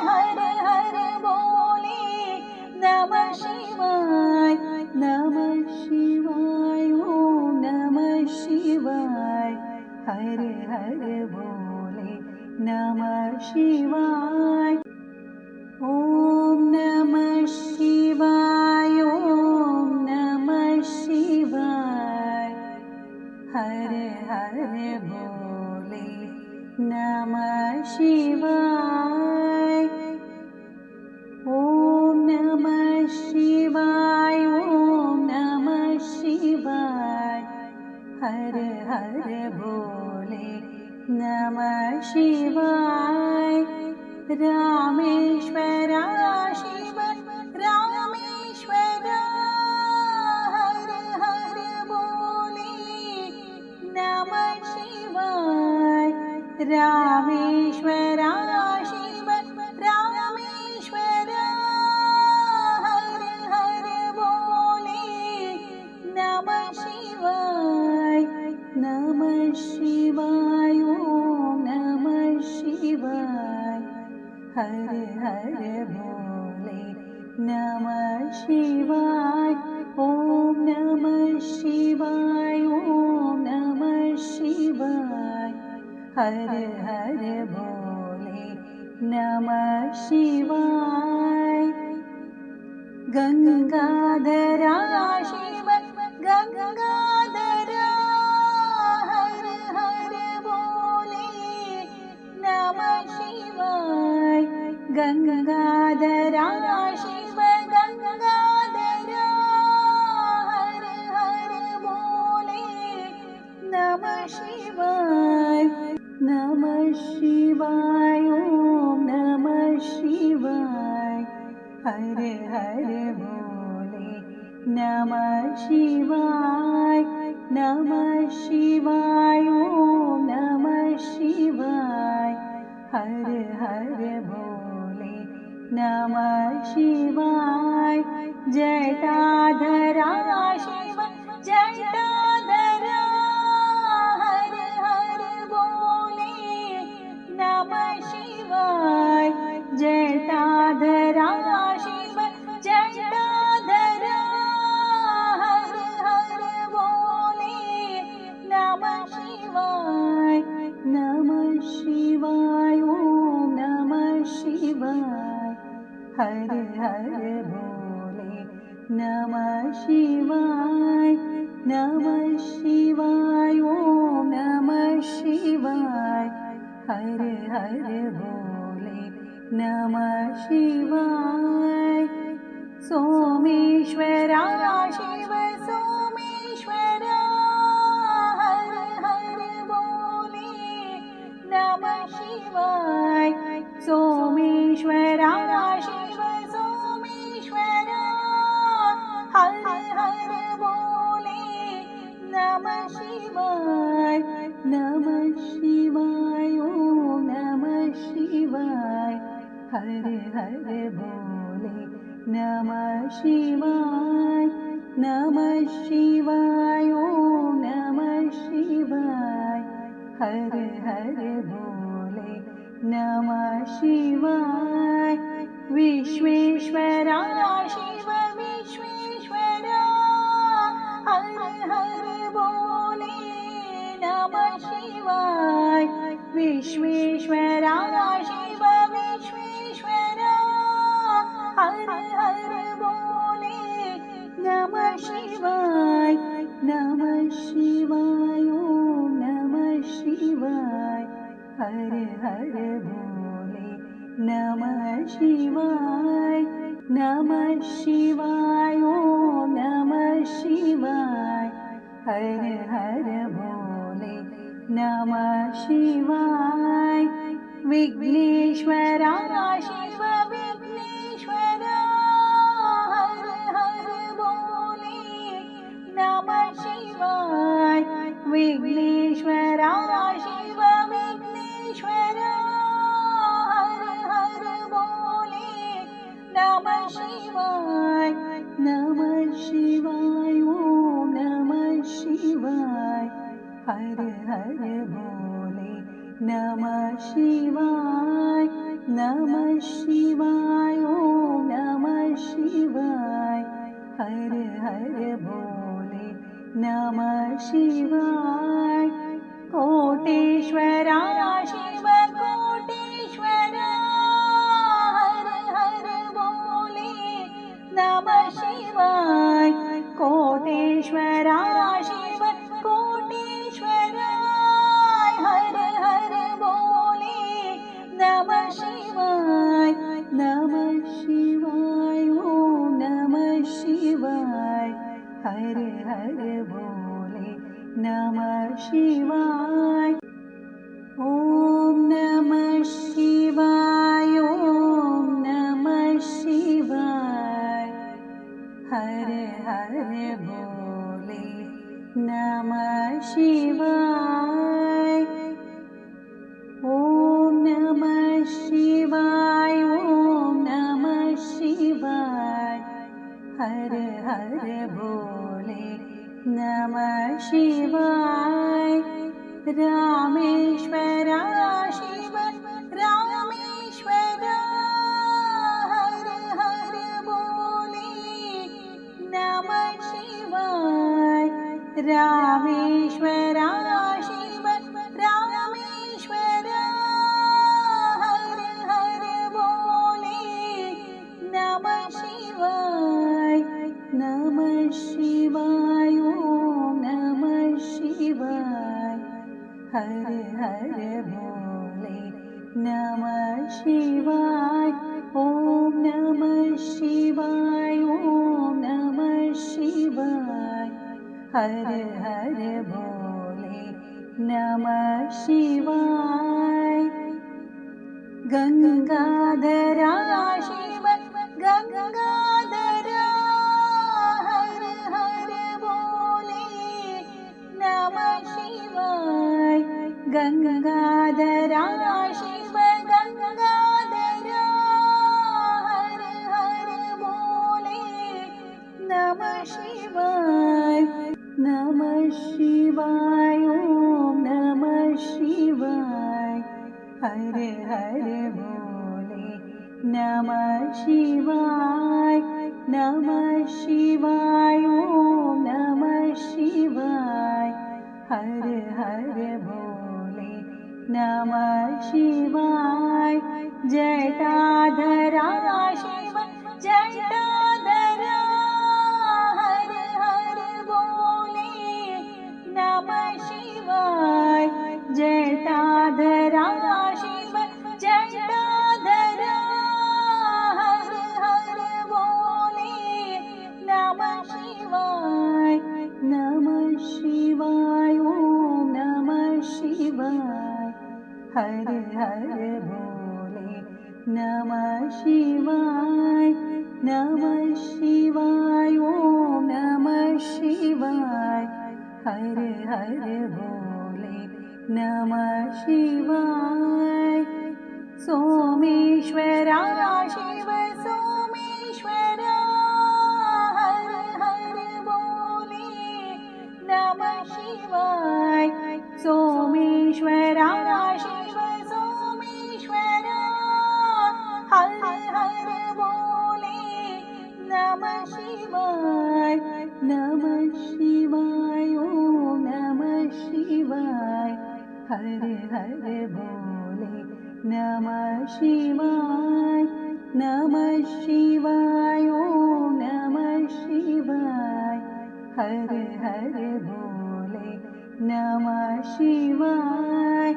हर हर भोले नमः शिवाय ओम नमः शिवाय हर हर भोले नमः शिवाय ओम नमः शिवाय ओम नमः शिवाय हर हर भोले नमः शिवाय ओम नमः शिवाय ओम नमः शिवाय हर हर भोले नमः शिवाय रामेश्वरा शिव रामेश्वरा हर हर भोले नमः शिवाय रामेश्वरा शिव रामेश्वरा हर हर भोले नमः शिवाय ओम नमः शिवाय हर हर भोले नमः शिवाय ओम नमः शिवाय ओम नमः शिवाय हर हर भोले नमः शिवाय गंगाधरा शिव गंगाधरा हर गंगाधरा शिव गंगाधरा हर हर बोले नमः शिवाय नमः शिवाय ओम नमः शिवाय हर हर बोले नमः शिवाय नमः शिवाय ओम नमः शिवाय हर हर बोले नमः शिवाय जटाधरा शिव जटाधरा हर हर बोले नमः शिवाय जटाधरा शिव जटाधरा हर हर बोले नमः शिवाय नमः शिवाय ओम नमः शिवाय हर हर बोले नमः शिवाय नमः शिवाय ओम नमः शिवाय हर हर बोले नमः शिवाय सोमेश्वरा शिव सोमेश्वरा हर हर बोले नमः शिवाय सोमेश्वरा शिव सोमेश्वरा हर हर बोले नमः शिवाय नमः शिवाय ओम नमः शिवाय हर हर बोले नमः शिवाय नमः शिवाय ओम नमः शिवाय हर हर बोले नमः शिवाय विश्वेश्वरा शिव विश्वेश्वरा हर हर बोले नमः शिवाय विश्वेश्वरा शिव विश्वेश्वरा हर हर बोले नमः शिवाय नमः शिवाय ओम नमः शिवाय हर हर बोले नमः शिवाय नमः शिवाय ओम नमः शिवाय हर हर बोले नमः शिवाय विघ्नेश्वरा शिव विघ्नेश्वरा हर हर बोले नमः शिवाय विघ्नेश्वरा शिव विघ्नेश्वरा हर हर बोले नमः शिवाय नमः शिवाय ओम नमः शिवाय हर हर बोले नमः शिवाय नमः शिवाय ओम नमः शिवाय हर हर बोले नमः शिवाय कोटेश्वरा शिव कोटेश्वरा हर हर बोले नमः शिवाय कोटेश्वरा शिव कोटेश्वरा हर हर बोले नमः शिवाय नमः शिवाय ओम नमः शिवाय हर हर बोले नमः शिवाय ओम नमः शिवाय ओम नमः शिवाय हर हर बोले नमः शिवाय ओम नमः शिवाय ओम नमः शिवाय हर हर बोले नमः शिवाय रामेश्वरा शिव रामेश्वरा हर हर बोले नमः शिवाय रामेश्वरा शिव रामेश्वरा हर हर बोले नमः शिवाय नमः शिवाय ओम नमः शिवाय हर हर बोले नमः शिवाय। ॐ नमः शिवाय। ॐ नमः शिवाय। हर हर भोले नमः शिवाय। गंगाधरा शिव गंगाधरा, हर हर भोले नमः शिवाय। गंगाधरा शिव गंगाधरा, हर हर भोले नमः शिवाय। नमः शिवाय। ॐ नमः शिवाय। हर हर भोले नमः शिवाय। नमः शिवाय। ॐ नमः शिवाय। हर हर भोले नमः शिवाय। जटाधरा शिव जटाधरा, हर हर भोले नमः शिवाय। जटाधरा शिव जटाधरा, हर हर भोले नमः शिवाय। नमः शिवाय। ॐ नमः शिवाय। हर हर भोले नमः शिवाय। नमः शिवाय। ॐ नमः शिवाय। हर हर भोले नमः शिवाय। सोमेश्वरा शिव सोमेश्वरा, हर हर भोले नमः शिवाय। सोमेश्वरा शिव सोमेश्वरा, हर हर भोले नमः शिवाय। नमः शिवाय। ॐ नमः शिवाय। हर हर भोले नमः शिवाय। नमः शिवाय। ॐ नमः शिवाय। हर हर भोले नमः शिवाय।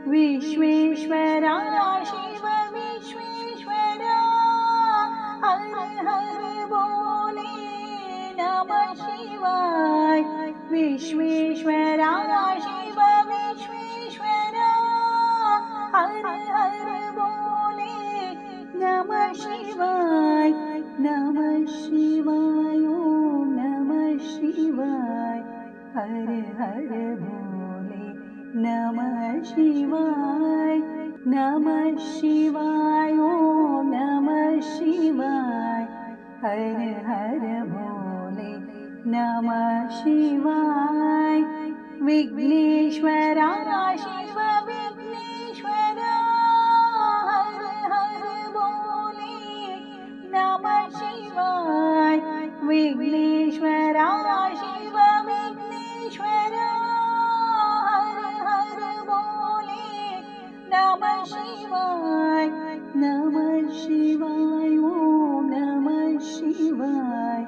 विश्वेश्वरा शिव विश्वेश्वरा, हर हर भोले नमः शिवाय। विश्वेश्वरा शिव विश्वेश्वरा, हर हर भोले नमः शिवाय। नमः शिवाय। ॐ नमः शिवाय। हर हर भोले नमः शिवाय। नमः शिवाय। ॐ नमः शिवाय। हर हर भोले नमः शिवाय। विघ्नेश्वरा शिव विघ्नेश्वरा, हर हर भोले नमः शिवाय। विघ्नेश्वरा शिव विघ्नेश्वरा, हर हर भोले नमः शिवाय। नमः शिवाय। ॐ नमः शिवाय।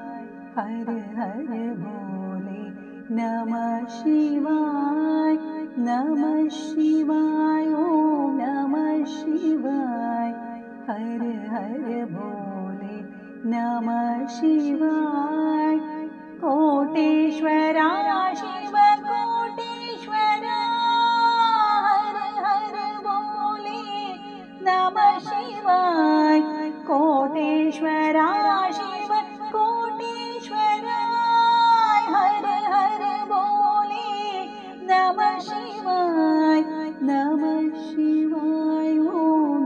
हर हर भोले नमः शिवाय। नमः शिवाय। ॐ नमः शिवाय। हर हर भोले नमः शिवाय। कोटेश्वरा शिव कोटेश्वरा, हर हर भोले नमः शिवाय। कोटेश्वरा शिव कोटेश्वरा, हर हर भोले नमः शिवाय। नमः शिवाय। ॐ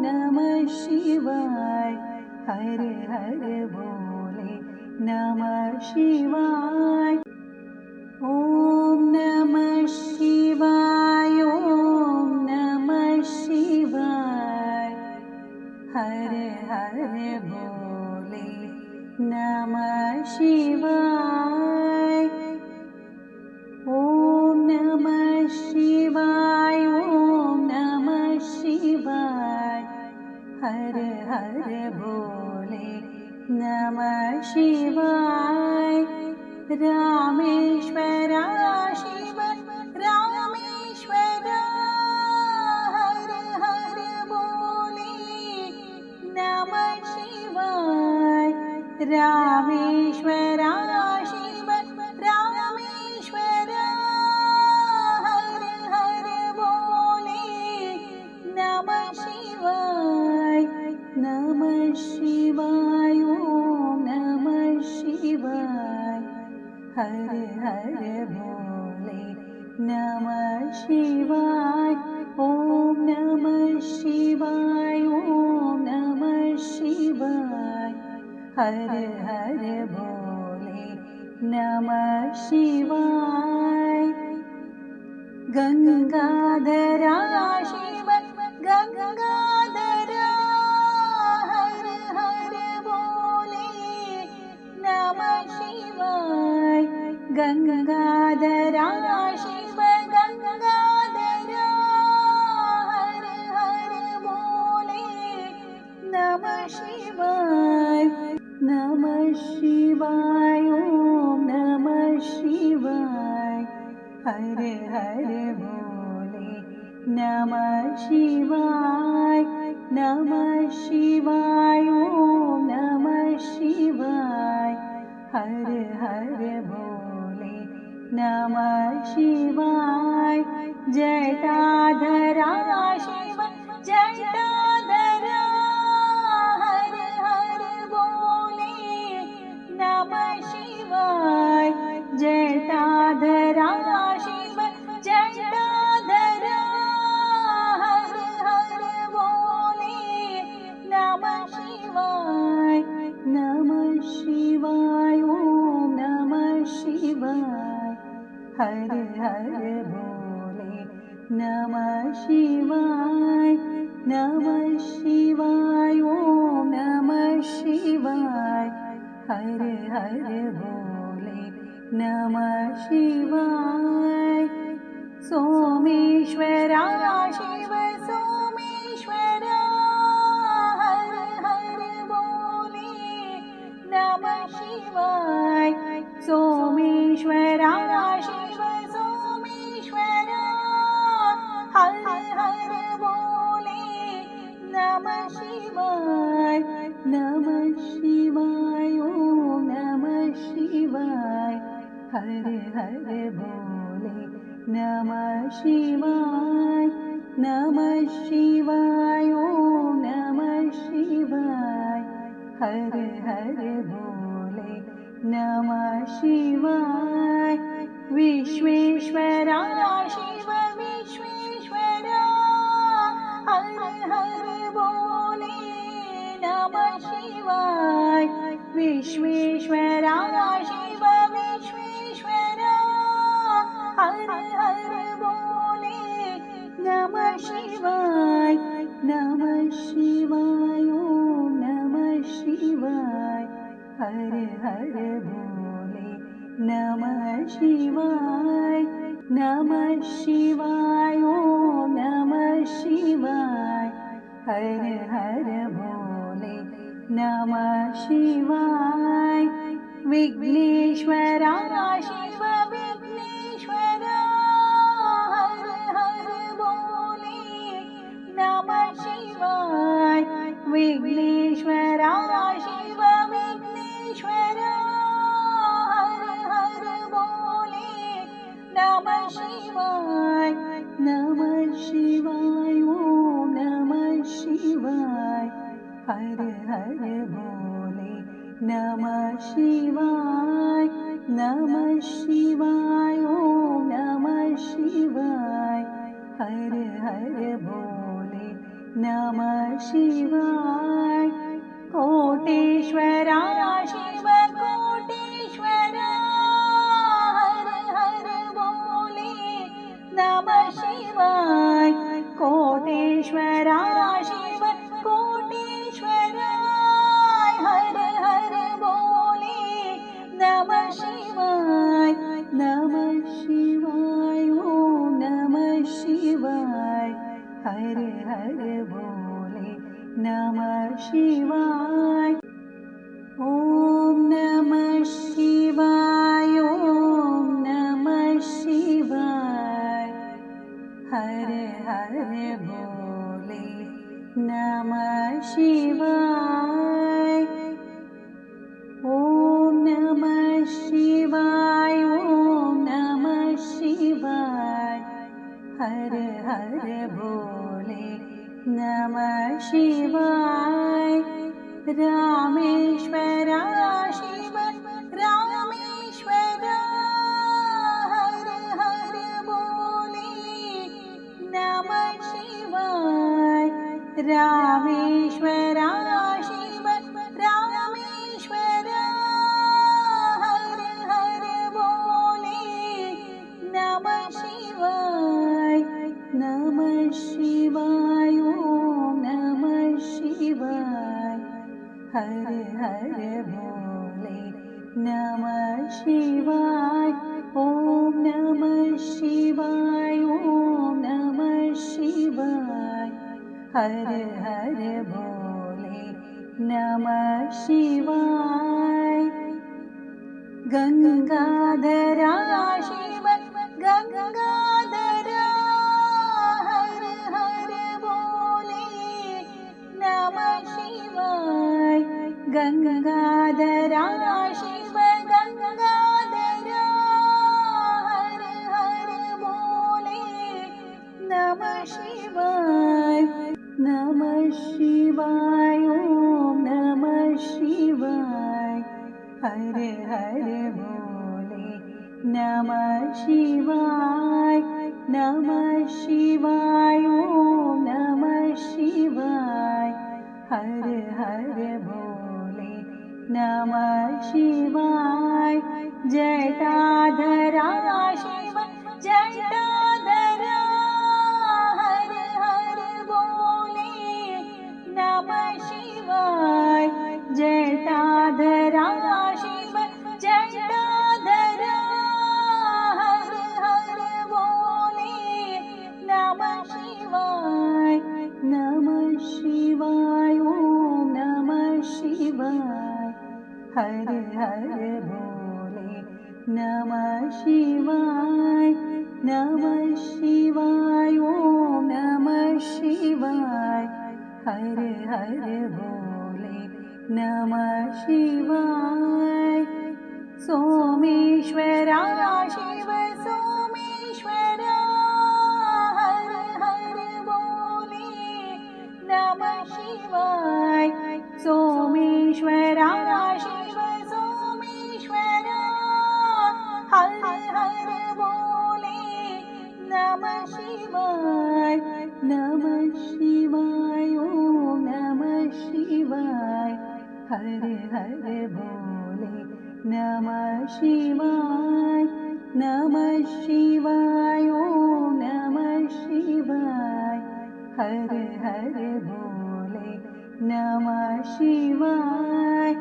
नमः शिवाय। हर हर भोले नमः शिवाय। ॐ नमः शिवाय। ॐ नमः शिवाय। हर हर भोले नमः शिवाय। ॐ नमः शिवाय। ॐ नमः शिवाय। हर हर भोले नमः शिवाय। रामेश्वरा शिव रामेश्वरा, हर हर भोले रामेश्वरा शिव रामेश्वरा हर हर बोले नमः शिवाय नमः शिवाय ओम नमः शिवाय हर हर बोले नमः शिवाय ओम नमः शिवाय ओम नमः शिवाय हर हर बोले नमः शिवाय गंगाधरा शिव गंगाधरा हर हर बोले नमः शिवाय गंगाधरा शिव गंगाधरा हर हर बोले नमः शिवाय नमः शिवाय ओम नमः शिवाय हर हर बोले नमः शिवाय नमः शिवाय ओम नमः शिवाय हर हर बोले नमः शिवाय जटाधरा शिव जटाधरा हर हर बोले नमः शिवाय जटाधरा शिव जटाधरा हर हर बोले नमः शिवाय नमः शिवाय ओम नमः शिवाय हर हर बोले नमः शिवाय नमः शिवाय ओम नमः शिवाय हर हर बोले नमः शिवाय सोमेश्वरा शिव सोमेश्वरा हर हर बोले नमः शिवाय सोमेश्वरा शिव सोमेश्वरा हर हर बोले नमः शिवाय नमः शिवाय ओम नमः शिवाय हर हर बोले नमः शिवाय नमः शिवाय ओम नमः शिवाय हर हर बोले नमः शिवाय विश्वेश्वरा शिव विश्वेश्वरा हर हर बोले नमः शिवाय विश्वेश्वरा शिव विश्वेश्वरा हर हर बोले नमः शिवाय नमः शिवाय ओम नमः शिवाय हर हर बोले नमः शिवाय नमः शिवाय ओम नमः शिवाय हर हर बोले नमः शिवाय विघ्नेश्वरा शिव विघ्नेश्वरा हर हर बोले नमः शिवाय विघ्नेश्वरा शिव विघ्नेश्वरा हर हर बोले नमः शिवाय नमः शिवाय ओम नमः शिवाय हर हर बोले नमः शिवाय नमः शिवाय ओम नमः शिवाय हर हर बोले नमः शिवाय कोटेश्वरा शिव कोटेश्वरा हर हर बोले नमः शिवाय कोटेश्वरा शिव कोटेश्वरा हर हर बोले नमः शिवाय नमः शिवाय ओम नमः शिवाय हर हर बोले नमः शिवाय ओम नमः शिवाय ओम नमः शिवाय हर हर बोले नमः शिवाय हर भोले नमः शिवाय। रामेश्वरा शिव रामेश्वरा हर हर भोले नमः शिवाय। रामेश्वरा शिव रामेश्वरा हर हर भोले नमः शिवाय। नमः शिवाय ओम नमः शिवाय। हर हर भोले नमः शिवाय ओम नमः शिवाय ओम नमः शिवाय। हर हर भोले नमः शिवाय। गंगाधरा शिव गंगाधरा हर हर भोले नमः शिवाय। गंगाधरा शिव गंगाधरा हर हर भोले नमः शिवाय। नमः शिवाय ओम नमः शिवाय। हर हर भोले नमः शिवाय। नमः शिवाय ओम नमः शिवाय। हर हर भोले नमः शिवाय। जटाधरा शिव जटाधरा हर हर भोले नमः शिवाय। जटाधरा शिव जटाधरा हर हर भोले नमः शिवाय। नमः शिवाय ओम नमः शिवाय। हर हर भोले नमः शिवाय। नमः शिवाय ओम नमः शिवाय। हर हर भोले नमः शिवाय। सोमेश्वरा शिव सोमेश्वरा हर हर भोले नमः शिवाय। सोमेश्वरा शिव सोमेश्वरा हर हर भोले नमः शिवाय। नमः शिवाय ओम नमः शिवाय। हर हर भोले नमः शिवाय। नमः शिवाय ओम नमः शिवाय। हर हर भोले नमः शिवाय।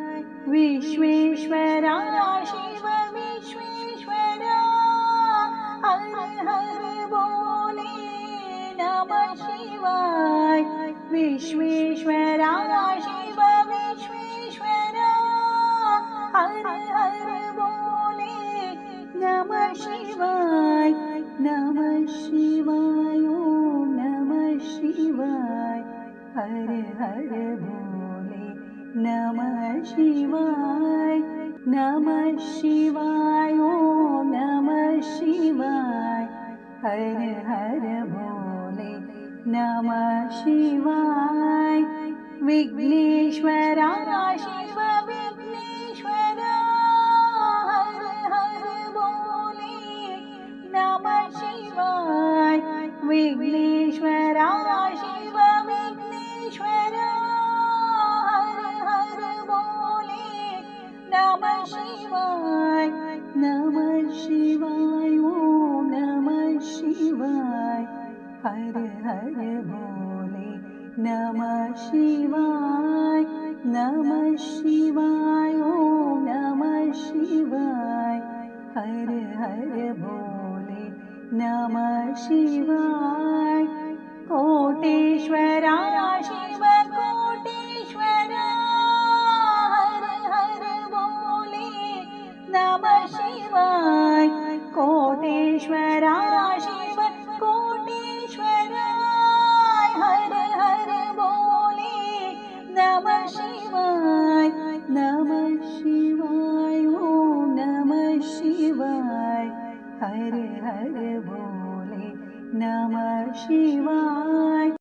विश्वेश्वरा शिव विश्वेश्वरा हर हर भोले नमः शिवाय। विश्वेश्वरा शिव विश्वेश्वरा हर हर भोले नमः शिवाय। नमः शिवाय ओम नमः शिवाय। हर हर भोले नमः शिवाय। नमः शिवाय ओम नमः शिवाय। हर हर भोले नमः शिवाय। विघ्नेश्वरा शिव विघ्नेश्वरा हर हर भोले नमः शिवाय। विघ्नेश्वरा शिव विघ्नेश्वरा हर हर भोले नमः शिवाय। नमः शिवाय ओम नमः शिवाय। हर हर भोले नमः शिवाय। नमः शिवाय ओम नमः शिवाय। हर हर भोले नमः शिवाय। कोटेश्वरा शिव कोटेश्वरा हर हर भोले नमः शिवाय। कोटेश्वरा शिव कोटेश्वरा हर हर भोले नमः शिवाय। नमः शिवाय ओम नमः शिवाय। हर हर भोले नमः शिवाय।